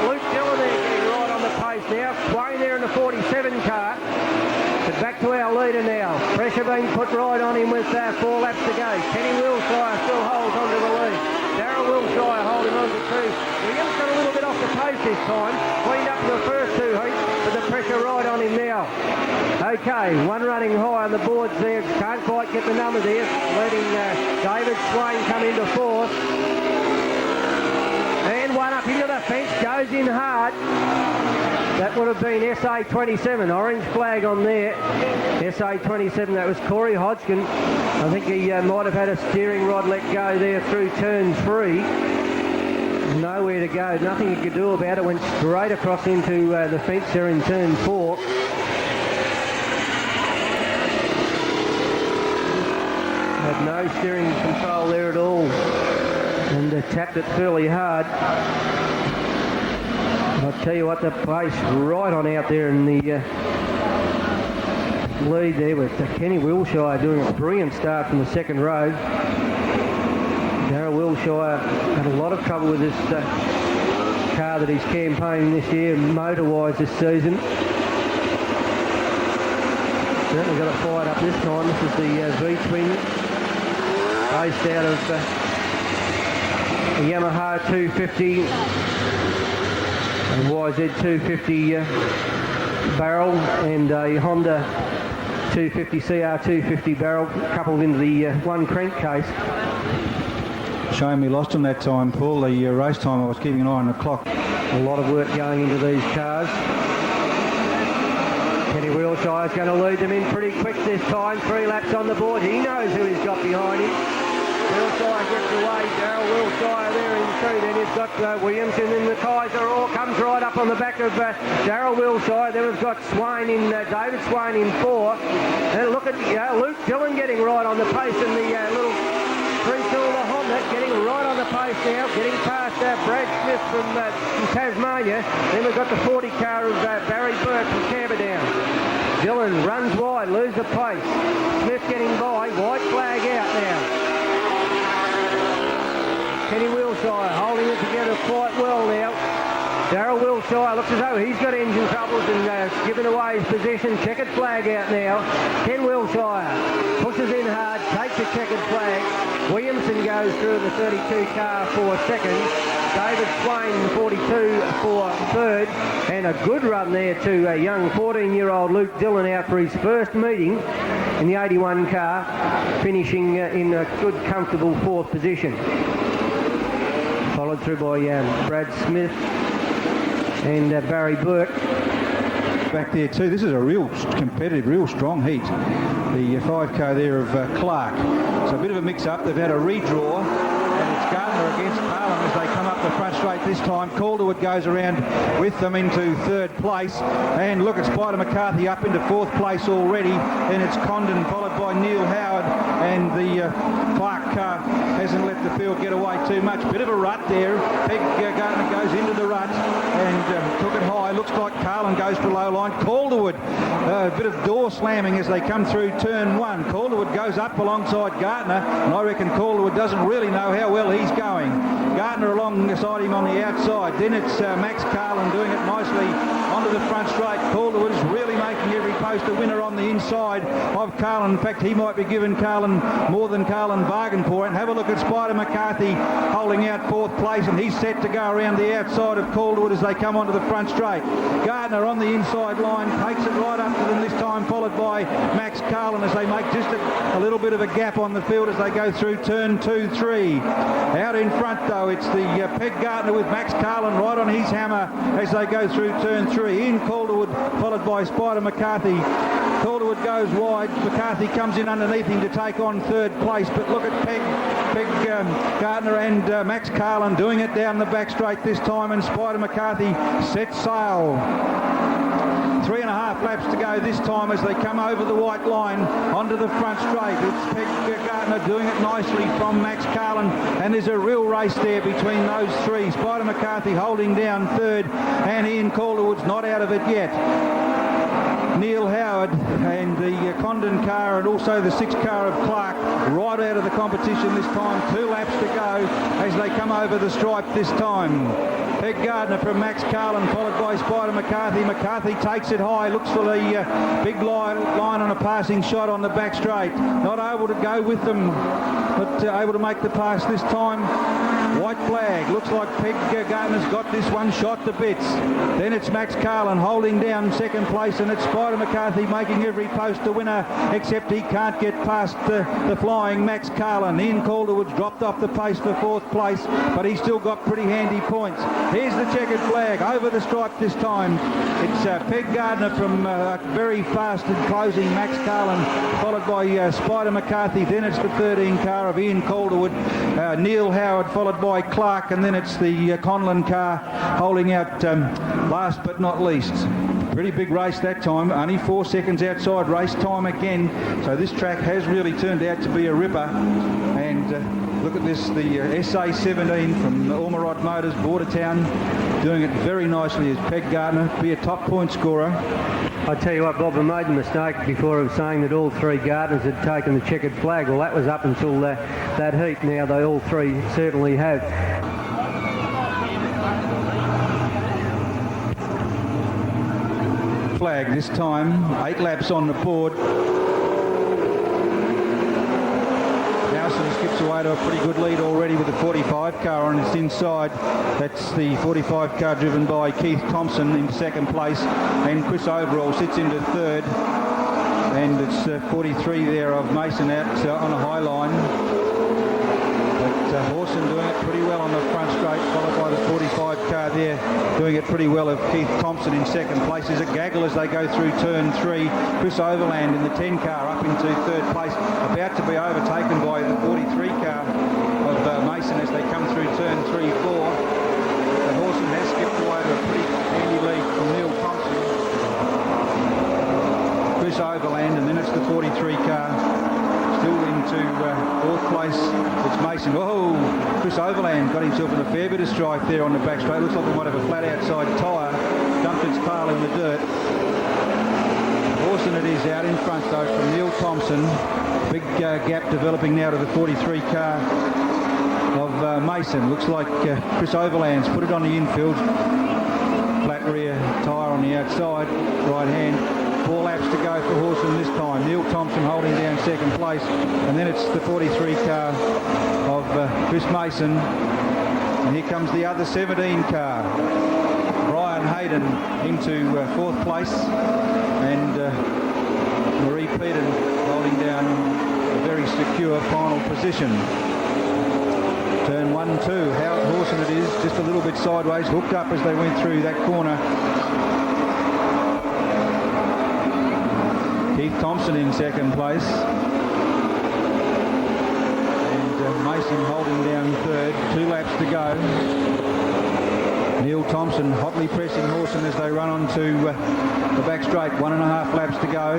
Luke Dillon there getting right on the pace now. Swain there in the 47 car. But back to our leader now. Pressure being put right on him with 4 laps to go. Kenny Wilshire still holds onto the lead. Darryl Wilshire holding on to 2. Williamson a little bit off the pace this time. Cleaned up in the first 2 heats, but the pressure right on him now. Okay, one running high on the boards there. Can't quite get the number there. Letting David Swain come into 4th. And one up into the fence, goes in hard. That would have been SA27, orange flag on there. SA27, that was Corey Hodgkin. I think he might have had a steering rod let go there through turn 3. Nowhere to go, nothing he could do about it. Went straight across into the fence there in turn 4. Had no steering control there at all, and tapped it fairly hard. I'll tell you what, the pace right on out there in the lead there with Kenny Wilshire doing a brilliant start from the second row. Darryl Wilshire had a lot of trouble with this car that he's campaigning this year, motor-wise this season. Certainly got it fired up this time. This is the V-twin, based out of a Yamaha 250, a YZ 250 barrel, and a Honda 250 CR 250 barrel coupled into the one crankcase. Shame we lost him that time, Paul. The race time, I was keeping an eye on the clock. A lot of work going into these cars. Kenny Wilshire's going to lead them in pretty quick this time. 3 laps on the board. He knows who he's got behind him. Wilshire gets away. Darryl Wilshire there in 2. Then he's got Williamson in the Kaiser. All comes right up on the back of Darryl Wilshire. Then we've got Swain in, David Swain in 4. And look at Luke Dillon getting right on the pace in the little 3-cylinder Honda, getting right on the pace now, getting past Brad Smith from Tasmania. Then we've got the 40 car of Barry Burke from Camperdown. Dillon runs wide, loses the pace. Smith getting by, white flag out now. Kenny Wilshire holding it together quite well now. Darryl Wilshire looks as though he's got engine troubles and giving away his position. Checkered flag out now. Ken Wilshire pushes in hard, takes a checkered flag. Williamson goes through the 32 car for second. David Swain 42 for third. And a good run there to a young 14-year-old Luke Dillon out for his first meeting in the 81 car, finishing in a good, comfortable 4th position. Followed through by Brad Smith and Barry Burke. Back there too. This is a real competitive, real strong heat. The 5 car there of Clark. So a bit of a mix-up. They've had a redraw, and it's Gardner against Parham as they come up the front straight this time. Calderwood goes around with them into 3rd place, and look at Spider McCarthy up into 4th place already. Then it's Condon followed by Neil Howard. and the Clark car hasn't let the field get away too much. Bit of a rut there. Peg Gardner goes into the rut and took it high. Looks like Carlin goes for low line. Calderwood, a bit of door slamming as they come through turn one. Calderwood goes up alongside Gardner, and I reckon Calderwood doesn't really know how well he's going. Gardner alongside him on the outside. Then it's Max Carlin doing it nicely onto the front straight. Calderwood is really making every post a winner on the inside of Carlin. In fact, he might be giving Carlin more than Carlin bargained for it. And have a look at Spider McCarthy holding out fourth place, and he's set to go around the outside of Calderwood as they come onto the front straight. Gardner on the inside line takes it right up to them this time, followed by Max Carlin as they make just a little bit of a gap on the field as they go through turn 2-3. Out in front though, it's the Peg Gardner with Max Carlin right on his hammer as they go through turn 3. In Calderwood, followed by Spider McCarthy. Calderwood goes wide. McCarthy comes in underneath him to take on third place, but look at Peg Gardner and Max Carlin doing it down the back straight this time, and Spider McCarthy sets sail. 3.5 laps to go this time as they come over the white line onto the front straight. It's Peg Gardner doing it nicely from Max Carlin, and there's a real race there between those three. Spider McCarthy holding down third, and Ian Calderwood's not out of it yet. Neil Howard and the Condon car and also the 6 car of Clark right out of the competition this time. 2 laps to go as they come over the stripe this time. Peg Gardner from Max Carlin, followed by Spider McCarthy. McCarthy takes it high, looks for the big line on a passing shot on the back straight. Not able to go with them, but able to make the pass this time. White flag. Looks like Peg Gardner's got this one shot to bits. Then it's Max Carlin holding down second place, and it's Spider McCarthy making every post a winner, except he can't get past the flying Max Carlin. Ian Calderwood's dropped off the pace for fourth place, but he's still got pretty handy points. Here's the checkered flag over the stripe this time. It's Peg Gardner from very fast and closing Max Carlin, followed by Spider McCarthy. Then it's the 13 car of Ian Calderwood. Neil Howard followed by Clark, and then it's the Conlon car holding out last but not least. Pretty big race that time, only 4 seconds outside race time again, so this track has really turned out to be a ripper. And look at this, the SA17 from the Ormerod Motors, Bordertown, doing it very nicely as Peg Gardner, be a top point scorer. I tell you what, Bob, I made a mistake before of saying that all 3 Gardners had taken the checkered flag. Well, that was up until that heat. Now they all 3 certainly have. Flag this time, 8 laps on the board. Nelson skips away to a pretty good lead already with the 45 car on its inside. That's the 45 car driven by Keith Thompson in second place, and Chris Overall sits into third, and it's 43 there of Mason out on a high line. But Horson doing it pretty well on the front straight, followed by the 45 car there doing it pretty well of Keith Thompson in second place. There's a gaggle as they go through turn 3. Chris Overland in the 10 car up into third place, about to be overtaken by the 43 car of Mason as they come through turn 3-4. And Horson has skipped away to a pretty handy lead from Neil Thompson. Chris Overland, and then it's the 43 car. Still into fourth place, it's Mason. Oh, Chris Overland got himself in a fair bit of strife there on the back straight. Looks like he might have a flat outside tyre. Dumped its tail in the dirt. Horson it is out in front though from Neil Thompson. Big gap developing now to the 43 car of Mason. Looks like Chris Overland's put it on the infield. Flat rear tyre on the outside, right hand. 4 laps to go for Horson this time. Neil Thompson holding down second place, and then it's the 43 car of Chris Mason, and here comes the other 17 car. Brian Hayden into fourth place, and Marie Peden holding down a very secure final position. Turn 1-2, Howard Horson it is, just a little bit sideways, hooked up as they went through that corner. Keith Thompson in second place, and Mason holding down third. 2 laps to go. Neil Thompson hotly pressing Horson as they run onto the back straight. 1.5 laps to go.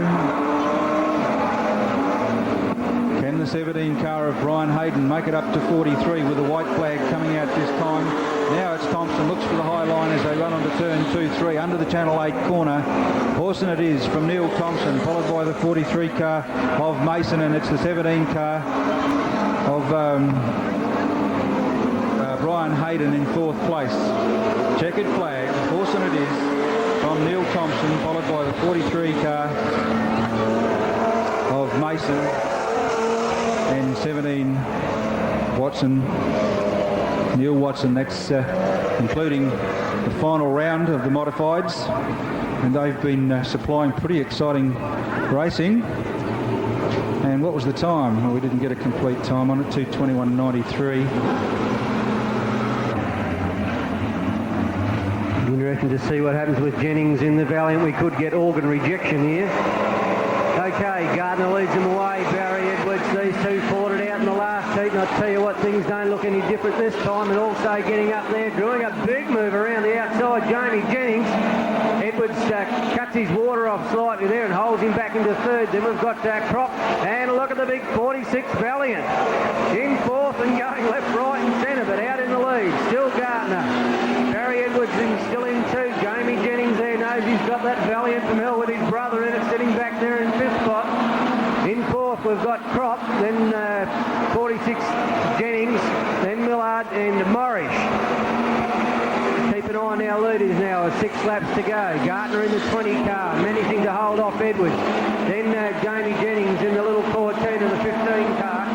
Can the 17 car of Brian Hayden make it up to 43 with the white flag coming out this time. Now it's Thompson, looks for the high line as they run onto turn 2-3 under the Channel 8 corner. Horse and it is from Neil Thompson, followed by the 43 car of Mason, and it's the 17 car of Brian Hayden in 4th place. Checkered flag, horse and it is from Neil Thompson, followed by the 43 car of Mason and 17 Watson, Neil Watson. That's including the final round of the modifieds, and they've been supplying pretty exciting racing. And what was the time? Well, we didn't get a complete time on it, 2:21.93. Interesting to see what happens with Jennings in the Valiant. We could get organ rejection here. Okay, Gardner leads them away. Barry Edwards, these two fought it out in the last heat, and I tell you what, things don't look any different this time. And also getting up there, doing a big move around the outside, Jamie Jennings. Edwards cuts his water off slightly there and holds him back into 3rd. Then we've got Crop, and look at the big 46 Valiant. In 4th and going left, right and centre, but out in the lead. Still Gardner. Barry Edwards still in 2. Jamie Jennings there knows he's got that Valiant from hell with his brother in it, sitting back there in 5th spot. In 4th we've got Crop, then 46 Jennings, then Millard and Morris. Keep an eye on our leaders now, 6 laps to go. Gardner in the 20 car, managing to hold off Edwards. Then Jamie Jennings in the little 14 of the 15 car.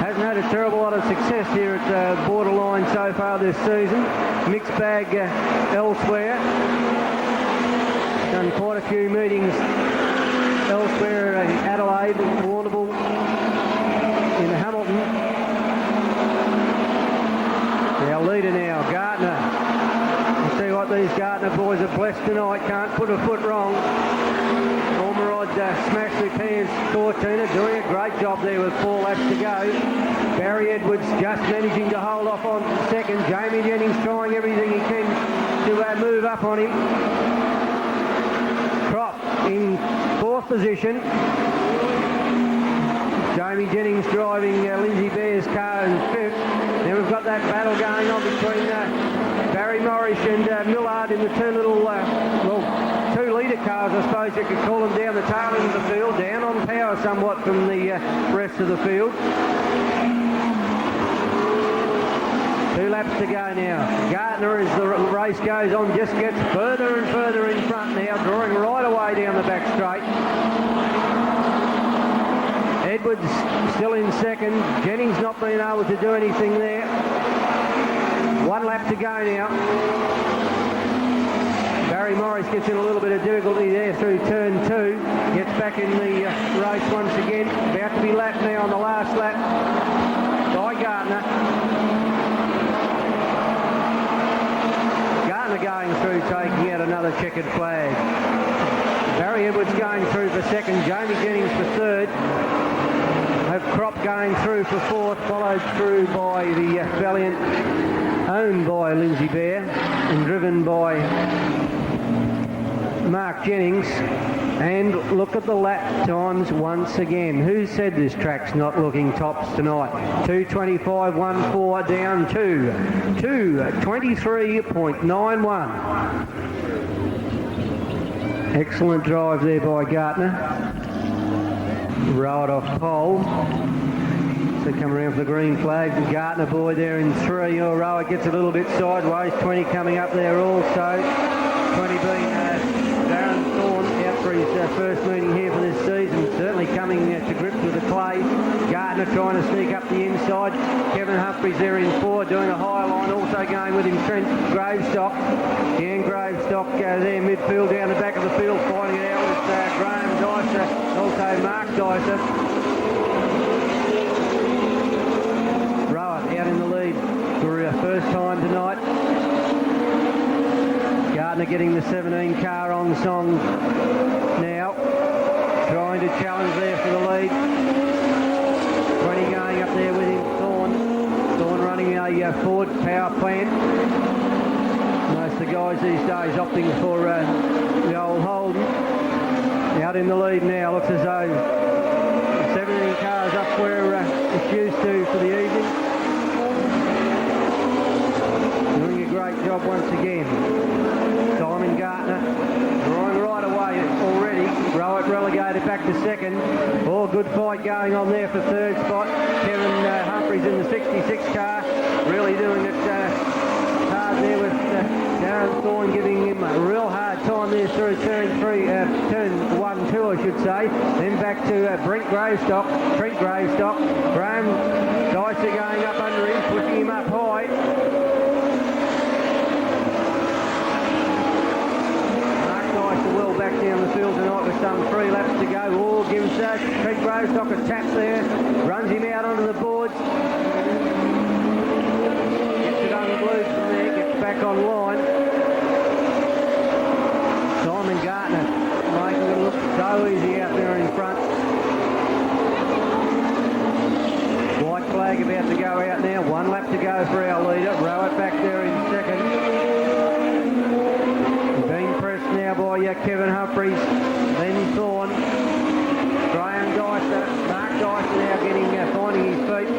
Hasn't had a terrible lot of success here at Borderline so far this season. Mixed bag elsewhere. Done quite a few meetings elsewhere in Adelaide, Warrnambool, in Hamilton. Our leader now, Gardner. I'll tell you what, these Gardner boys are blessed tonight. Can't put a foot wrong. Ormerod smashed the Cairns Cortina, doing a great job there with 4 laps to go. Barry Edwards just managing to hold off on 2nd. Jamie Jennings trying everything he can to move up on him. Crop in 4th position. Jamie Jennings driving Lindsay Bear's car in 5th. Then we've got that battle going on between Barry Morris and Millard in the 2 little, 2-litre cars, I suppose you could call them, down the tail end of the field, down on power somewhat from the rest of the field. 2 laps to go now. Gardner, as the race goes on, just gets further and further in front now, drawing right away down the back straight. Edwards still in 2nd. Jennings not being able to do anything there. 1 lap to go now. Barry Morris gets in a little bit of difficulty there through turn 2. Gets back in the race once again. About to be lapped now on the last lap by Gardner. Gardner going through, taking out another checkered flag. Barry Edwards going through for 2nd. Jamie Jennings for 3rd. Have Crop going through for 4th, followed through by the Valiant, owned by Lindsay Bear and driven by Mark Jennings. And look at the lap times once again. Who said this track's not looking tops tonight? 2:25.14 down to 2:23.91. Excellent drive there by Gardner. Row it off pole. So come around for the green flag. The Gardner boy there in 3. Rower gets a little bit sideways. 20 coming up there also. 20 being Darren Thorne out for his first meeting here for this season. Certainly coming to grips with the clay. Gardner trying to sneak up the inside. Kevin Humphreys there in 4, doing a high line. Also going with him Trent Gravestock. Dan Gravestock there midfield down the back of the field, fighting it out with Graham Dyser. Also Mark Dyser. Rowan out in the lead for her first time tonight. Gardner getting the 17 car on song now. Trying to challenge there for the lead. 20 going up there with him, Thorne. Thorne running a Ford power plant. Most of the guys these days opting for the old Holden. Out in the lead now, looks as though 17 cars up where it's used to for the evening. Doing a great job once again. Simon Gartner drawing right away already. Rowett relegated back to second. Oh, good fight going on there for third spot. Kevin Humphreys in the 66 car, really doing it hard there with Darren Thorne giving him a real hard time there through turn 1, 2 I should say. Then back to Trent Gravestock. Graham Dicer going up under him, pushing him up high. Well back down the field tonight with some 3 laps to go. Oh, gives Trent Gravestock a tap there, runs him out onto the boards. Gets it unglued from there, gets back online. Simon Gartner making it look so easy out there in front. White flag about to go out now, 1 lap to go for our leader. Rowett back there in second. Now by Kevin Humphreys, then Thorne, Graham Dicer, Mark Dicer now finding his feet,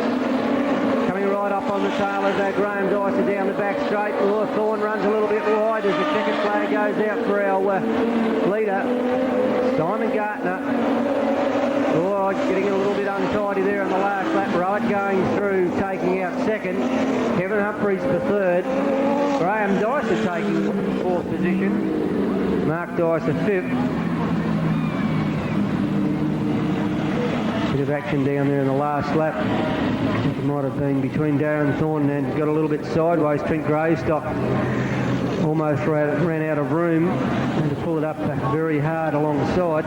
coming right up on the tail of Graham Dicer down the back straight. Oh, Thorne runs a little bit wide as the checkered flag goes out for our leader, Simon Gartner. Oh, getting a little bit untidy there in the last lap. Rowett going through, taking out second. Kevin Humphreys for third. Graham Dicer taking 4th position. Mark Dicer 5th. Bit of action down there in the last lap. I think it might have been between Darren Thorne and got a little bit sideways. Trent Gravestock almost ran out of room and to pull it up very hard along the side.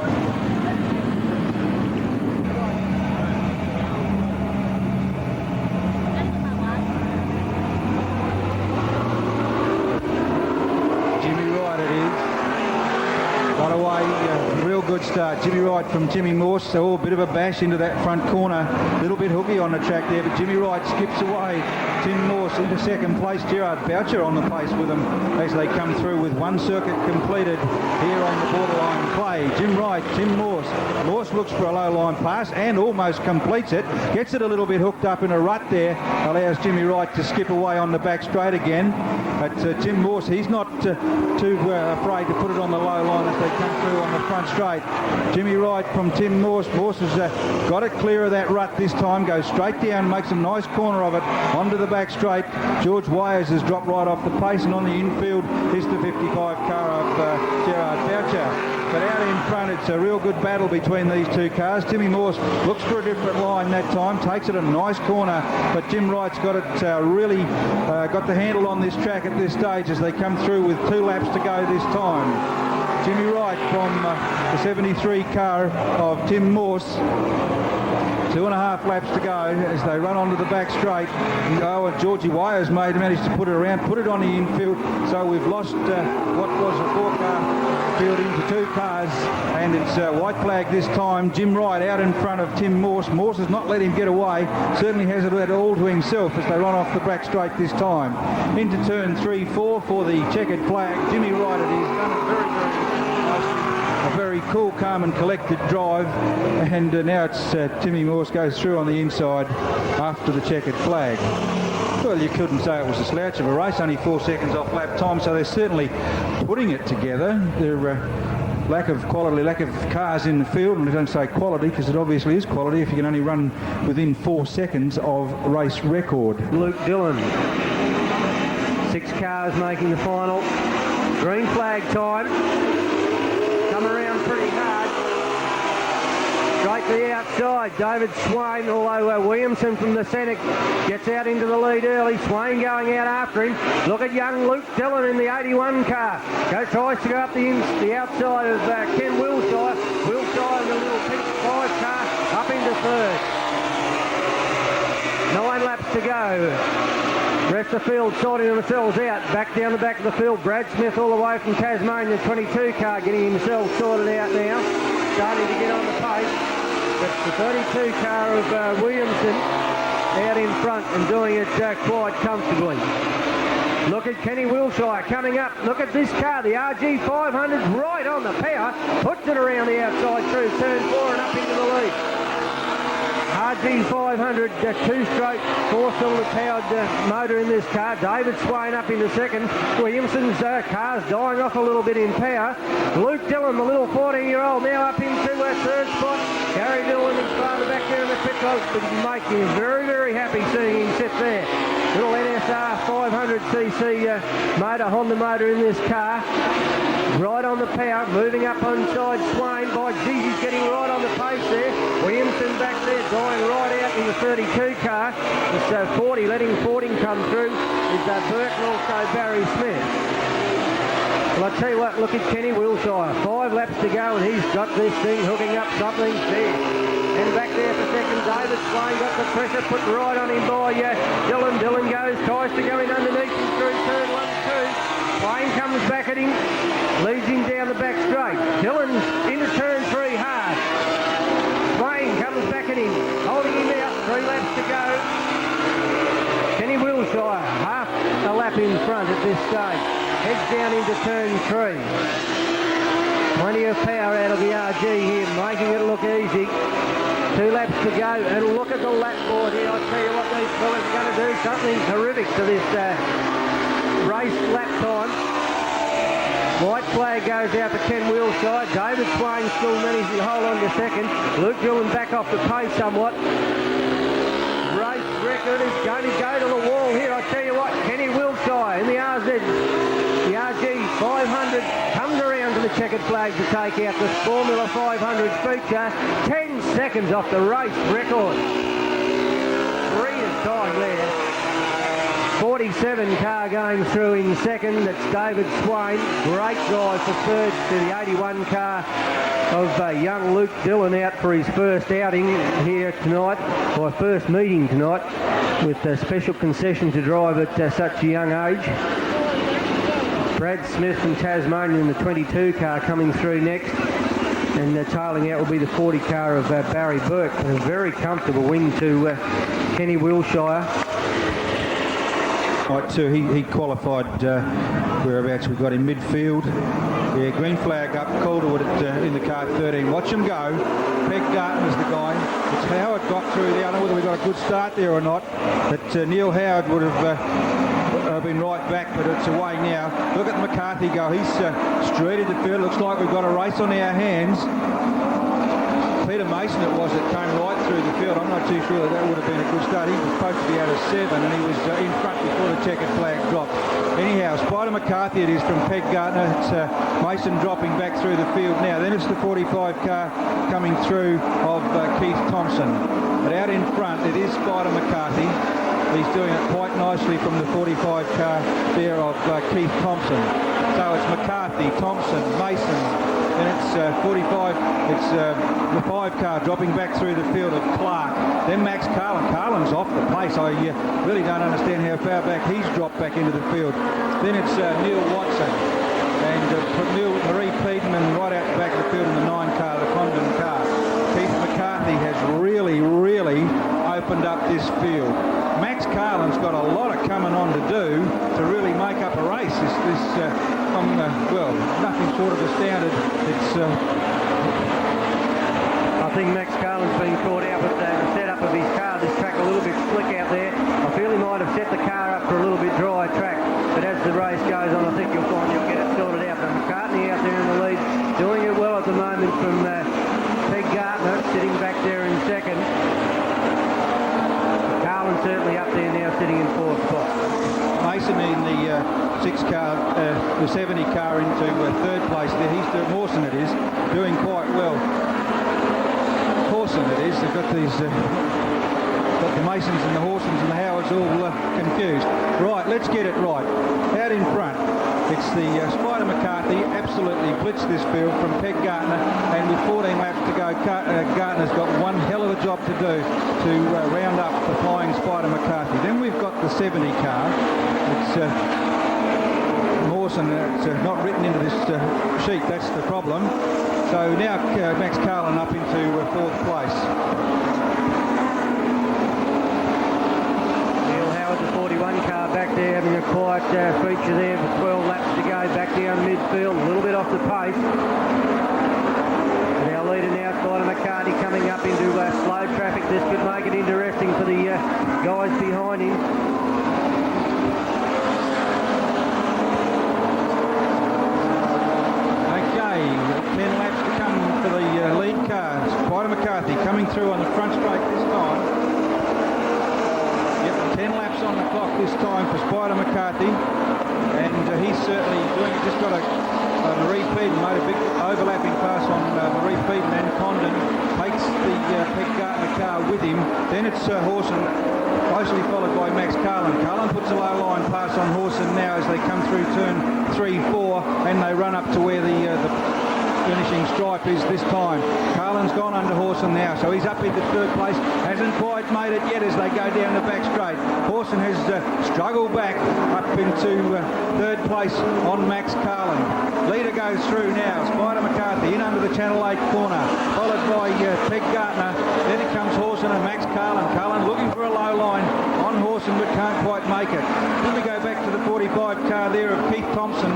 Real good start. Jimmy Wright from Jimmy Morse, so a bit of a bash into that front corner. A little bit hooky on the track there, but Jimmy Wright skips away. Tim Morse into second place. Gerard Boucher on the pace with them as they come through with 1 circuit completed here on the borderline play. Jim Wright, Tim Morse. Morse looks for a low line pass and almost completes it. Gets it a little bit hooked up in a rut there. Allows Jimmy Wright to skip away on the back straight again. But Tim Morse, he's not too afraid to put it on the low line as they come through on the front straight. Jimmy Wright from Tim Morse. Morse has got it clear of that rut this time. Goes straight down, makes a nice corner of it onto the back straight. George Wires has dropped right off the pace, and on the infield is the 55 car of Gerard Boucher. But out in front, it's a real good battle between these 2 cars. Timmy Morse looks for a different line that time, takes it a nice corner, but Jim Wright's got it really got the handle on this track at this stage as they come through with 2 laps to go this time. Jimmy Wright from the 73 car of Tim Morse. 2.5 laps to go as they run onto the back straight. And Georgie Wires managed to put it around, put it on the infield. So we've lost what was a 4-car field into 2 cars, and it's white flag this time. Jim Wright out in front of Tim Morse. Morse has not let him get away. Certainly has it all to himself as they run off the back straight this time. Into turn 3, 4 for the checkered flag. Jimmy Wright it is. Done it very, very nicely. A very cool, calm and collected drive, and now it's Timmy Morse goes through on the inside after the checkered flag. Well, you couldn't say it was a slouch of a race, only 4 seconds off lap time, so they're certainly putting it together. Their lack of quality, lack of cars in the field, and I don't say quality because it obviously is quality if you can only run within 4 seconds of race record. Luke Dillon, 6 cars making the final. Green flag time. Come around pretty hard. Straight to the outside. David Swain, although Williamson from the centre gets out into the lead early. Swain going out after him. Look at young Luke Dillon in the 81 car. Tries to go up the outside of Ken Wilshire. Wilshire in the little pink 5 car up into third. 9 laps to go. Rest of the field sorting themselves out. Back down the back of the field. Brad Smith all the way from Tasmania, 22 car, getting himself sorted out now. Starting to get on the pace. But the 32 car of Williamson out in front and doing it quite comfortably. Look at Kenny Wilshire coming up. Look at this car, the RG500 right on the power. Puts it around the outside through turn 4 and up into the lead. RG 500, two-stroke, four-cylinder powered motor in this car. David Swain up into second. Williamson's car's dying off a little bit in power. Luke Dillon, the little 14-year-old, now up into third spot. Gary Dillon is farther back there in the pit close, but making him very, very happy seeing him sit there. Little NSR 500cc motor, Honda motor in this car. Right on the power, moving up inside Swain. By geez, he's getting right on the pace there. Williamson back there, dying right out in the 32 car. It's 40, letting 40 come through is Burke and also Barry Smith. Well, I tell you what, look at Kenny Wilshire. 5 laps to go and he's got this thing hooking up something there. And back there for second, David Swain got the pressure put right on him by Dillon. Dillon goes, tries to go in underneath him through turn 1, 2. Swain comes back at him, leads him down the back straight. Dillon's into turn 3 hard. Swain comes back at him, holding him out, 3 laps to go. Kenny Wilshire, half a lap in front at this stage. Heads down into turn 3. Plenty of power out of the RG here, making it look easy. 2 laps to go, and look at the lap board here. I'll tell you what, these fellas are going to do something terrific to this race lap time. White flag goes out to Ken Wilshire. David Swain still managing to hold on to second. Luke Dillon back off the pace somewhat. Race record is going to go to the wall here. I tell you what, Kenny Wilshire in the RZ. The RG 500 comes around to the checkered flag to take out the Formula 500 feature. 10 seconds off the race record. Brilliant time there. 47 car going through in second. That's David Swain. Great drive for third to the 81 car of young Luke Dillon out for his first outing here tonight, or first meeting tonight, with a special concession to drive at such a young age. Brad Smith from Tasmania in the 22 car coming through next, and tailing out will be the 40 car of Barry Burke. A very comfortable win to Kenny Wilshire. Right, so he qualified whereabouts we got in midfield. Yeah, green flag up, Calderwood in the car 13. Watch him go. Peg Gartner's the guy. It's Howard got through there. I don't know whether we got a good start there or not, but Neil Howard would have been right back, but it's away now. Look at McCarthy go. He's straight into field. Looks like we've got a race on our hands. Peter Mason it was that came right through the field. I'm not too sure that would have been a good start. He was supposed to be out of 7 and he was in front before the checkered flag dropped. Anyhow, Spider McCarthy it is from Peg Gartner. It's Mason dropping back through the field now. Then it's the 45 car coming through of Keith Thompson. But out in front it is Spider McCarthy. He's doing it quite nicely from the 45 car there of Keith Thompson. So it's McCarthy, Thompson, Mason. Then it's 45, it's the 5 car dropping back through the field of Clark. Then Max Carlin. Carlin's off the pace. I really don't understand how far back he's dropped back into the field. Then it's Neil Watson. And Marie Peterman right out the back of the field in the 9 car, the Condon car. Keith McCarthy has really, really opened up this field. Max Carlin's got a lot of coming on to do to really make up a race. Well, nothing short of astounded. It's. I think Max Carlin's been caught out with the setup of his car. This track a little bit slick out there. I feel he might have set the car up for a little bit drier track. But as the race goes on, I think you'll find you'll get it sorted out. But McCartney out there in the lead, doing it well at the moment from Peg Gartner, sitting back there in second. Carlin certainly up there now, sitting in 4th spot. Mason in the 6 car, the 70 car into 3rd place there. He's doing, Mawson it is, doing quite well. Horson it is, they've got these, got the Masons and the Horsons and the Howards all confused. Right, let's get it right. Out in front, it's the Spider McCarthy, absolutely blitzed this field from Peg Gartner, and with 14 laps to go, Gartner's got one hell of a job to do to round up the flying Spider McCarthy. Then we've got the 70 car. It's Mawson, it's not written into this sheet, that's the problem. So now Max Carlin up into 4th place. Neil Howard, the 41 car back there, having a quiet feature there for 12 laps to go, back down midfield, a little bit off the pace. And our leader now, Spider McCarthy, coming up into slow traffic. This could McCarthy coming through on the front straight this time. Yep, 10 laps on the clock this time for Spider McCarthy, and he's certainly doing it. Just got a Marie Peden, made a big overlapping pass on Marie Peden and Condon, takes the Peg Gardner car with him. Then it's Hawson, closely followed by Max Carlin. Carlin puts a low line pass on Hawson now as they come through turn 3, 4, and they run up to where the finishing stripe is this time. Carlin's gone under Hawson now, so he's up into third place. Hasn't quite made it yet as they go down the back straight. Hawson has struggled back up into third place on Max Carlin. Leader goes through now. Spider McCarthy in under the Channel 8 corner, followed by Peg Gardner. Then it comes Hawson and Max Carlin. Carlin looking for a low line on Hawson but can't quite make it. Then we go back to the 45 car there of Keith Thompson,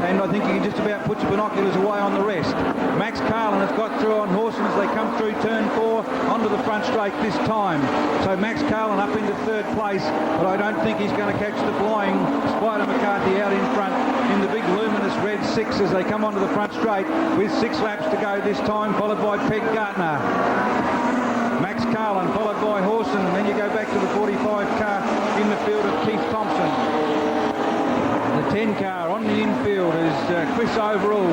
and I think you can just about put your binoculars away on the rest. Max Carlin has got through on Hawson as they come through turn 4 onto the front straight this time. So Max Carlin up into third place, but I don't think he's going to catch the flying Spider McCarthy out in front in the big luminous red 6 as they come onto the front straight with 6 laps to go this time, followed by Peg Gardner. Max Carlin followed by Hawson, and then you go back to the 45 car in the field of Keith Thompson. The 10 car on the infield is Chris Overall,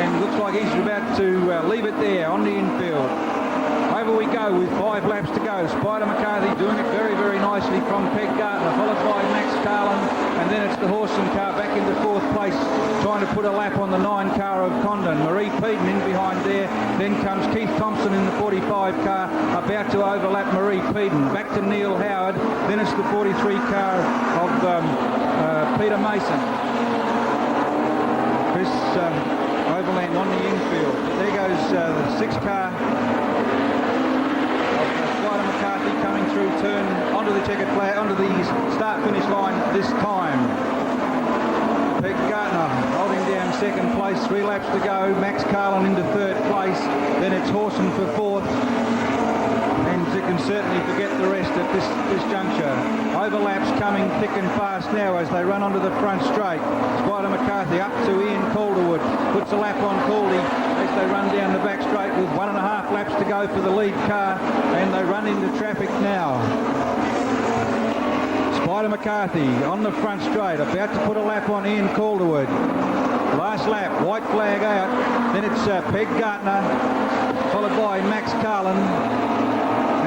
and looks like he's about to leave it there on the infield. Over we go with 5 laps to go. Spider McCarthy doing it very, very nicely from Peg Gardner, followed by Max Carlin, and then it's the Hawson car back into 4th place, trying to put a lap on the 9 car of Condon. Marie Peden in behind there. Then comes Keith Thompson in the 45 car, about to overlap Marie Peden. Back to Neil Howard. Then it's the 43 car of Peter Mason. Chris Overland on the infield. There goes the 6 car of McCarthy coming through turn onto the checkered flag, onto the start-finish line this time. Peg Gardner holding down 2nd place, 3 laps to go. Max Carlin into 3rd place. Then it's Hawson for 4th. And you can certainly forget the rest at this juncture. Overlaps coming thick and fast now as they run onto the front straight. Spider McCarthy up to Ian Calderwood, puts a lap on Caldy as they run down the back straight with 1.5 laps to go for the lead car, and they run into traffic now. Spider McCarthy on the front straight, about to put a lap on Ian Calderwood. Last lap, white flag out. Then it's Peg Gardner, followed by Max Carlin.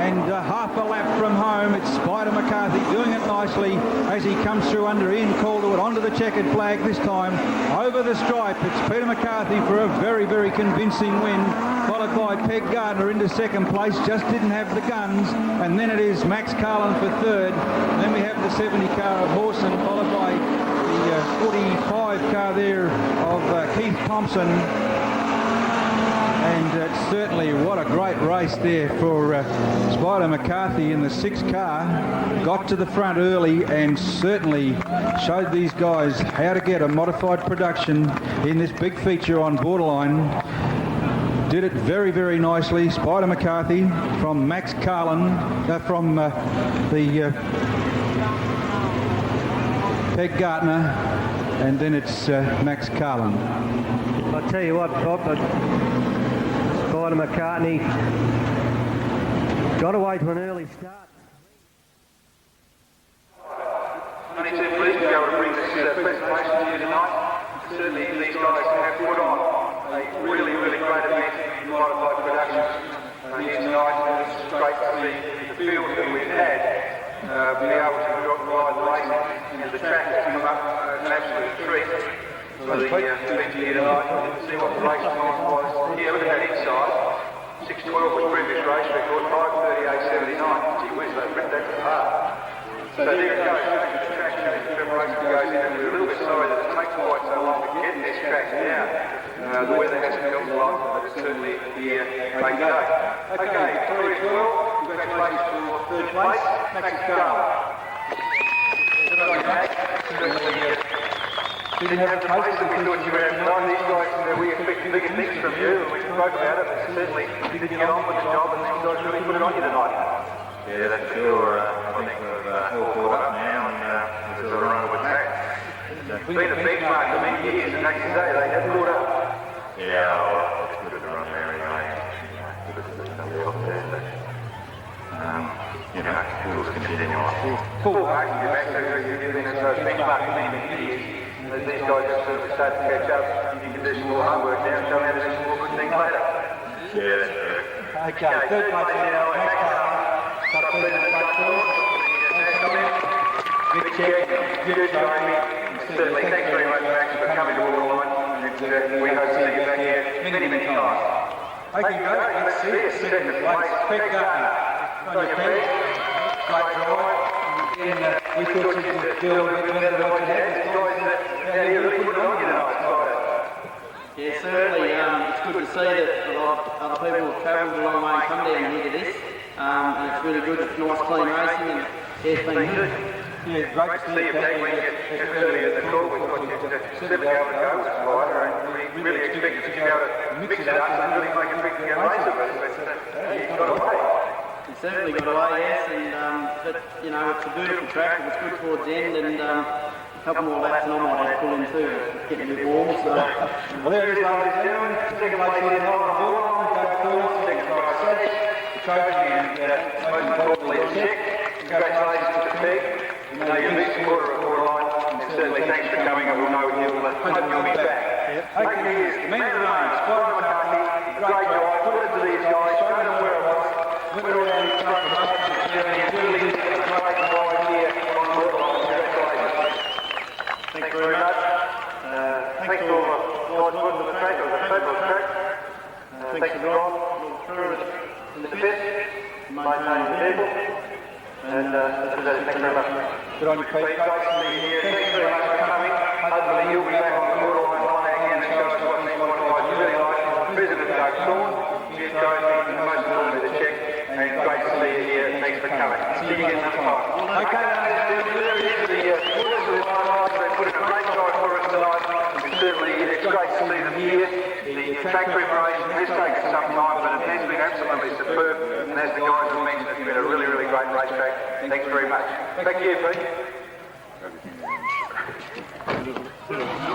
And half a lap from home, it's Spider McCarthy doing it nicely as he comes through under Ian Calderwood onto the checkered flag this time. Over the stripe, it's Peter McCarthy for a very, very convincing win, followed by Peg Gardner into 2nd place, just didn't have the guns. And then it is Max Carlin for 3rd. And then we have the 70 car of Hawson, followed by the 45 car there of Keith Thompson. And certainly what a great race there for Spider McCarthy in the 6 car. Got to the front early and certainly showed these guys how to get a modified production in this big feature on Borderline. Did it very, very nicely. Spider McCarthy from Max Carlin, from the Peg Gardner, and then it's Max Carlin. I'll tell you what, Bob, Spider McCarthy got away to an early start. Only too pleased to be able to bring this presentation to you tonight. Certainly these guys have put on a really, really great event in modified production here tonight, and it's great to see the field that we've had be able to ride the racing, and the track has come up an absolute treat for the event here tonight. See what the race time was. Yeah, look at that inside. 6:12 was previous race record, 5:38.79. Gee whiz, they've ripped that to par. So there it goes. The track preparation goes in, and we're a little bit sorry that it takes quite so long to get this track down. The weather hasn't helped a lot, but it's certainly here late today. Okay, Victoria 12, congratulations for 3rd place, Max Carlin. Didn't have the pace that we thought you would have tonight. These guys, we expect bigger things from you, and we spoke about it, but certainly you did get on with the job, and these guys really put it on you tonight. Yeah, that's for sure. I think we've all caught up now, and we've sort of run with that. It's been a benchmark for many years, and like you say, they have caught up. Yeah, well, it's good to run there anyway. Good to see somebody else there. full marks in your back, so you're giving us those benchmarks for many years. As these guys have sort of started to catch up, you can do some more hard work now and show them how to do some more good things later. Yeah, that's correct. Okay, third place now, Max Top third place forward. Big check, good Jamie. Certainly, thanks very much, Max, for coming to Waterline. We hope to see you back here many, many times. Okay, guys, let's see it. Second place, Pete Gartner. On your feet, great drive. And we thought you could do a bit better than what you had. Yeah, certainly. It's good to see that a lot of other people have travelled a long way and come down here to this. And it's really good. It's nice, clean racing, and it's been good. Yeah, great to see you back when you get early in the call. We thought you'd certainly be able to go with the rider, and we really expected you to be able to mix it up and really make a big race of it. But you got away. He certainly got away, yes, and but you know, it's a beautiful track. It was good towards the end, and a couple more laps, and I might have to pull in too. It's getting a bit warm, so. Well, there it is, ladies and gentlemen. Second place here tonight on the board. David Coons, second by Sedge. The trophy and most importantly, the check. Congratulations to Peg. We know you're a big supporter of Waterline, and certainly thanks for coming, and we'll know you'll be back. Okay, the man of the name, Spider McCarthy. Great job, put it to these guys, show them where it was. Went around the front of the market, and really a great ride here on Waterline. Congratulations. Thanks very much. Thanks to all the guys putting the track, or the fabulous track. Thanks to Rob, through in the pit, maintaining the vehicle. And thanks very much. Good on you, Pete. Great to see you here. Thanks very much for coming. Hopefully you'll be back on the Waterline one again and show us what these modifieds really like. President Doug Thorne, you trophy, and most importantly the check. And great to see you here. Thanks for coming. See you again next time. Okay, there it is. The winners of the Waterline. They put in a great drive for us tonight. And certainly it's great to see them here. The track preparation has taken some time, but it has been absolutely superb. And as the guys have mentioned, it's been a really, really great racetrack. Thanks very much. Back to you, Pete.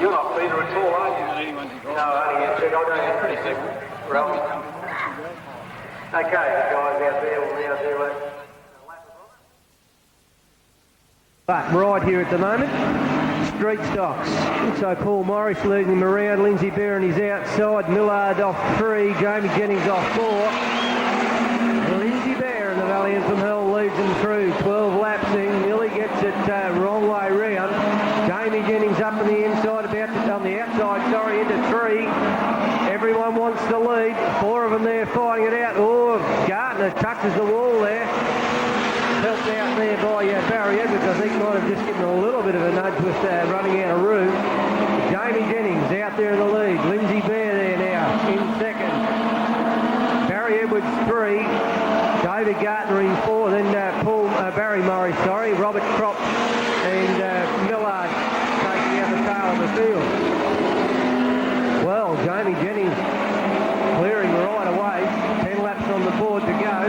You're not Peter at all, are you? No, only you said I don't have pretty sick. Ralph. Okay, the guys out there will now do it. But right here at the moment, street stocks. So Paul Morris leading him around, Lindsay Bear on his outside, Millard off 3, Jamie Jennings off 4. Lindsay Bear in the Valiant from Hell leads him through, 12 laps in, nearly gets it wrong way round. Jamie Jennings up on the inside, on the outside, sorry, into 3. Everyone wants the lead, 4 of them there fighting it out. Oh, Gartner touches the wall there. Helped out there by Barry Edwards, I think might have just given a little bit of a nudge with running out of room. Jamie Jennings out there in the lead. Lindsay Bear there now in second. Barry Edwards 3. David Gartner in 4. Then Barry Morris, sorry. Robert Cropp and Millard taking out the tail of the field. Well, Jamie Jennings clearing right away. 10 laps on the board to go.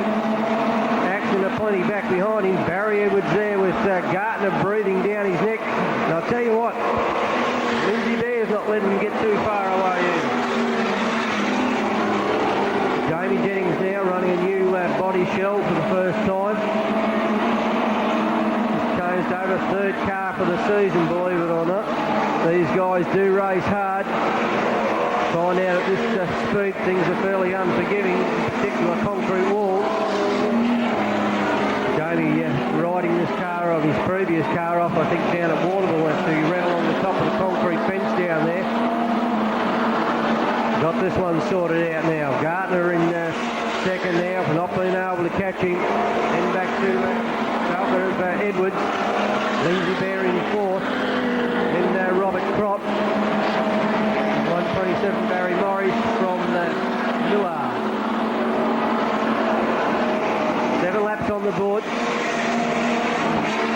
Plenty back behind him. Barry Edwards there with Gartner breathing down his neck. And I'll tell you what, Lindsay Bear's not letting him get too far away either. Jamie Jennings now running a new body shell for the first time. Just changed over, third car for the season, believe it or not. These guys do race hard. Find out at this speed things are fairly unforgiving, in particular concrete walls. Jamie riding this car off, his previous car off, I think down at Waterville, so he ran along the top of the concrete fence down there. Got this one sorted out now. Gartner in second now, for not being able to catch him. Then back to Edwards. Lindsay Bear in 4th. Then Robert Cropp. 127 Barry Morris from Millard. 7 laps on the board.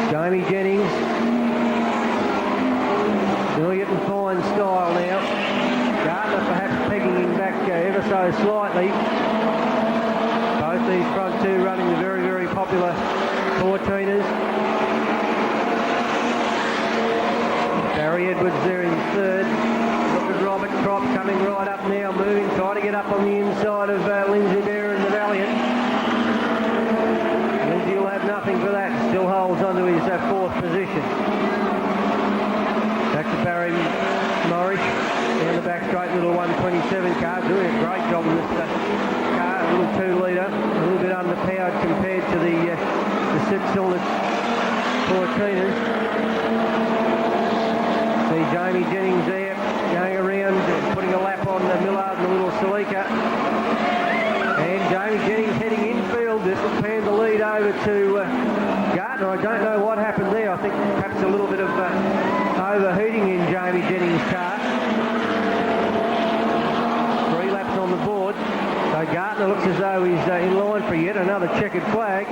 Jamie Jennings. Doing it in fine style now. Gartner perhaps pegging him back ever so slightly. Both these front two running the very, very popular 14ers. Barry Edwards there in 3rd. Look at Robert Cropp coming right up now, moving, trying to get up on the inside of Lindsay Bear and the Valiant. Lindsay will have nothing for that. Still holds onto his doing a great job in this car, a little 2-litre, a little bit underpowered compared to the 6-cylinder Fortunas. See Jamie Jennings there going around, putting a lap on the Millard and the little Celica. And Jamie Jennings heading infield. This will pan the lead over to Gardner. I don't know what happened there. I think perhaps a little bit of overheating in Jamie Jennings' car. 3 laps on the board. So Gardner looks as though he's in line for yet another checkered flag.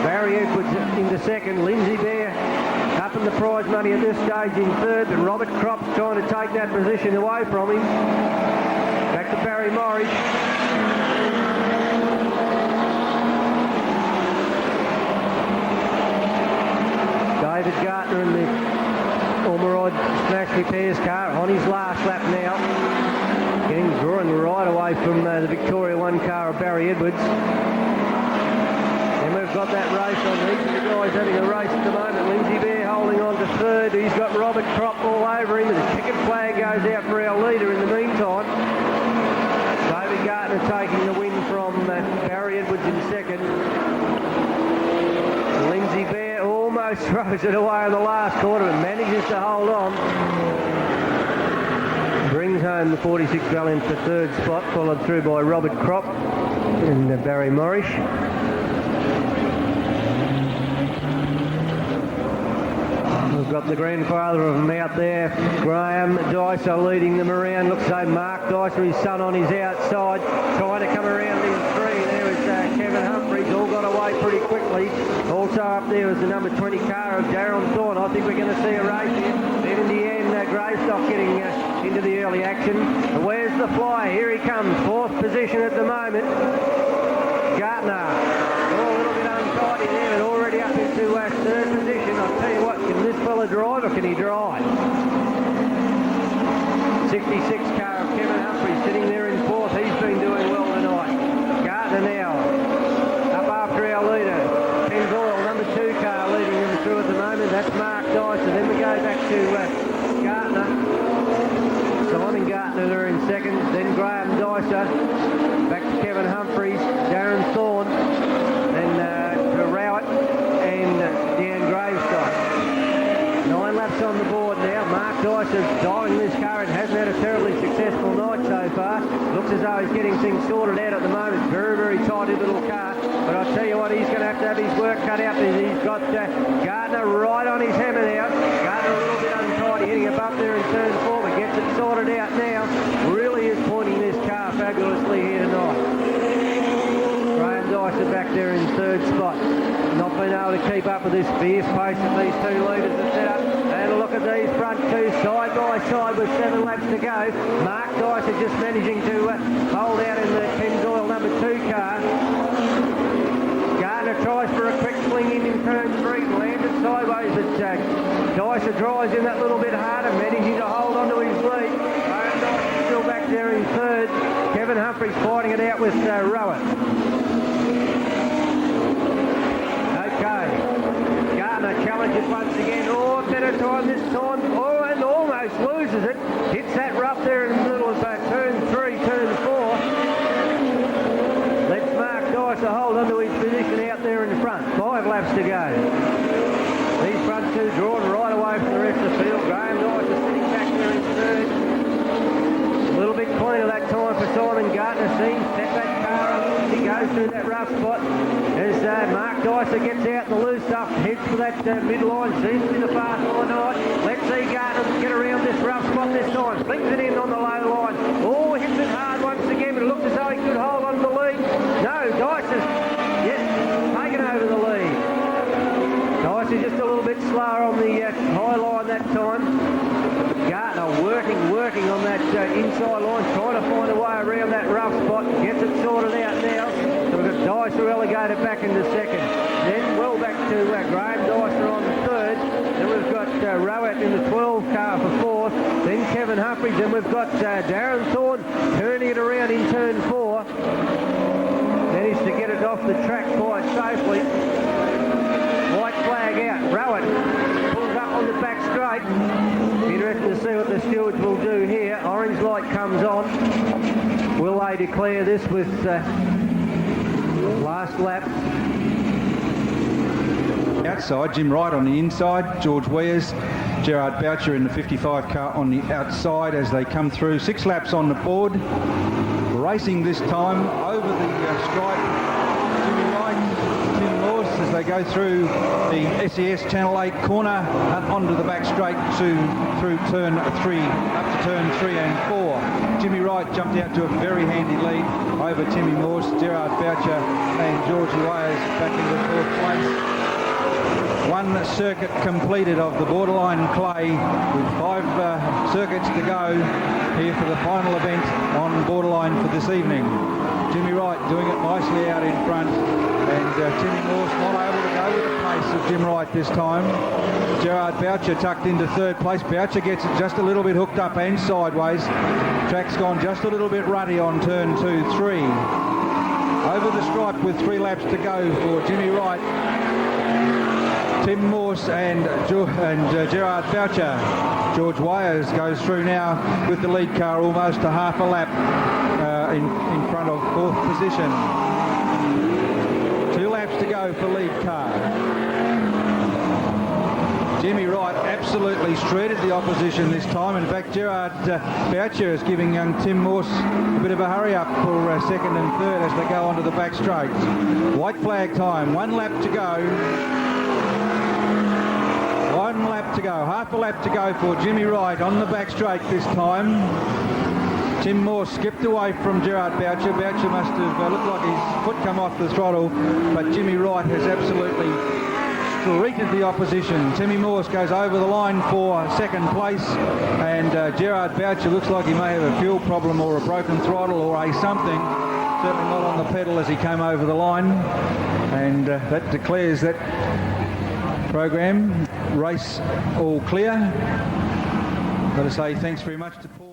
Barry Edwards into second. Lindsay Bear up in the prize money at this stage in third, but Robert Cropp's trying to take that position away from him. Back to Barry Morris. David Gardner in the Ormerod Smash Repairs car on his last lap now. Drawing right away from the Victoria 1 car of Barry Edwards. And we've got that race on. Each of the guys having a race at the moment. Lindsay Bear holding on to third. He's got Robert Cropp all over him. And the checkered flag goes out for our leader in the meantime. David Gardner taking the win from Barry Edwards in second. Lindsay Bear almost throws it away in the last quarter and manages to hold on. Brings home the 46 Valiant for third spot, followed through by Robert Cropp and Barry Morris. We've got the grandfather of them out there, Graham Dicer, leading them around. Looks like Mark Dicer, his son, on his outside, trying to come around in 3. There is Kevin Humphries, all got away pretty quickly. Also up there is the number 20 car of Darren Thorne. I think we're going to see a race here. Then in the end, Greystock getting into the early action. And where's the flyer? Here he comes, 4th position at the moment. Gardner, a little bit untidy there, but already up into 3rd position. I'll tell you what, can this fella drive or can he drive? 66 car of Kevin Humphries sitting there in 4th. He's been doing well tonight. Gardner now up after our leader. Ken Doyle, number 2 car, leading them through at the moment. That's Mark Dicer. Then we go back to Gardner. Simon Gardner are in second. Then Graham Dicer. Back to Kevin Humphries. Darren Thorne. Then to Rowett and Dan Gravestock. 9 laps on the board now. Mark Dicer driving this car and hasn't had a terribly successful night so far. Looks as though he's getting things sorted out at the moment. Very, very tidy little car. But I'll tell you what, he's going to have his work cut out. He's got Gardner right on his hammer now. Gardner a little bit untidy, hitting up there in turn 4, but gets it sorted out now. Really is pointing this car fabulously here tonight. Graham Dicer back there in 3rd spot. Not been able to keep up with this fierce pace that these 2 leaders have set up. And look at these front 2 side by side with 7 laps to go. Mark Dicer just managing to hold out in the Ken Doyle number 2 car. Gardner tries for a quick swing in turn 3, landed sideways, but Dicer drives in that little bit harder, managing to hold on to his lead. Graham Dicer still back there in 3rd. Kevin Humphries fighting it out with Rowett. Okay, Gardner challenges once again. Oh, better time this time. Oh, and almost loses it. Hits that rough there in the middle of turn 3, turn 4. Let's Mark Dicer hold onto his position out there in front. 5 laps to go. These front 2 drawn right away from the rest of the field. Graham Dicer sitting back there in 3rd. A little bit cleaner that time for Simon Gardner. Seems set that car up. He goes through that rough spot. As Mark Dicer gets out in the loose stuff, heads for that midline. Seems to be the fast line tonight. Let's see Gardner get around this rough spot this time. Flings it in on the low line. Oh, hits it hard once again, but it looks as though he could hold on to the lead. No, Dicer's taken over the lead. Dicer just a little bit slower on the high line that time. Gardner working on that inside line, trying to find a way around that rough spot. Gets it sorted out now. So we've got Dicer relegated back into second. Then well back to Graham Dicer on the 3rd. Then we've got Rowett in the 12 car for 4th. Then Kevin Humphries. Then we've got Darren Thorne turning it around in turn 4. Managed to get it off the track quite safely. White flag out. Rowett pulls up on the back straight. Interesting to see what the stewards will do here. Orange light comes on. Speedway declare this with last lap. Outside, Jim Wright on the inside, George Wears, Gerard Boucher in the 55 car on the outside as they come through. 6 laps on the board. Racing this time over the stripe, Jimmy Wright, Tim Lawes as they go through the SES Channel 8 corner onto the back straight through turn 3, up to turn 3 and 4. Jimmy Wright jumped out to a very handy lead over Timmy Morse, Gerard Boucher and George Weyers back into 4th place. One circuit completed of the borderline clay with 5 circuits to go here for the final event on borderline for this evening. Jimmy Wright doing it nicely out in front, and Timmy Morse not able to go with the pace of Jim Wright this time. Gerard Boucher tucked into 3rd place. Boucher gets it just a little bit hooked up and sideways. Track's gone just a little bit ruddy on turn 2, 3. Over the stripe with 3 laps to go for Jimmy Wright, Tim Morse and Gerard Boucher. George Weyers goes through now with the lead car almost a half a lap in front of 4th position. 2 laps to go for lead car. Jimmy Wright absolutely shredded the opposition this time. In fact, Gerard Boucher is giving young Tim Morse a bit of a hurry up for 2nd and 3rd as they go onto the back straight. White flag time, 1 lap to go. 1 lap to go, half a lap to go for Jimmy Wright on the back straight this time. Tim Morse skipped away from Gerard Boucher. Boucher must have looked like his foot come off the throttle, but Jimmy Wright has absolutely streeted the opposition. Timmy Morse goes over the line for 2nd place, and Gerard Boucher looks like he may have a fuel problem or a broken throttle or a something. Certainly not on the pedal as he came over the line, and that declares that program race all clear. Got to say thanks very much to Paul.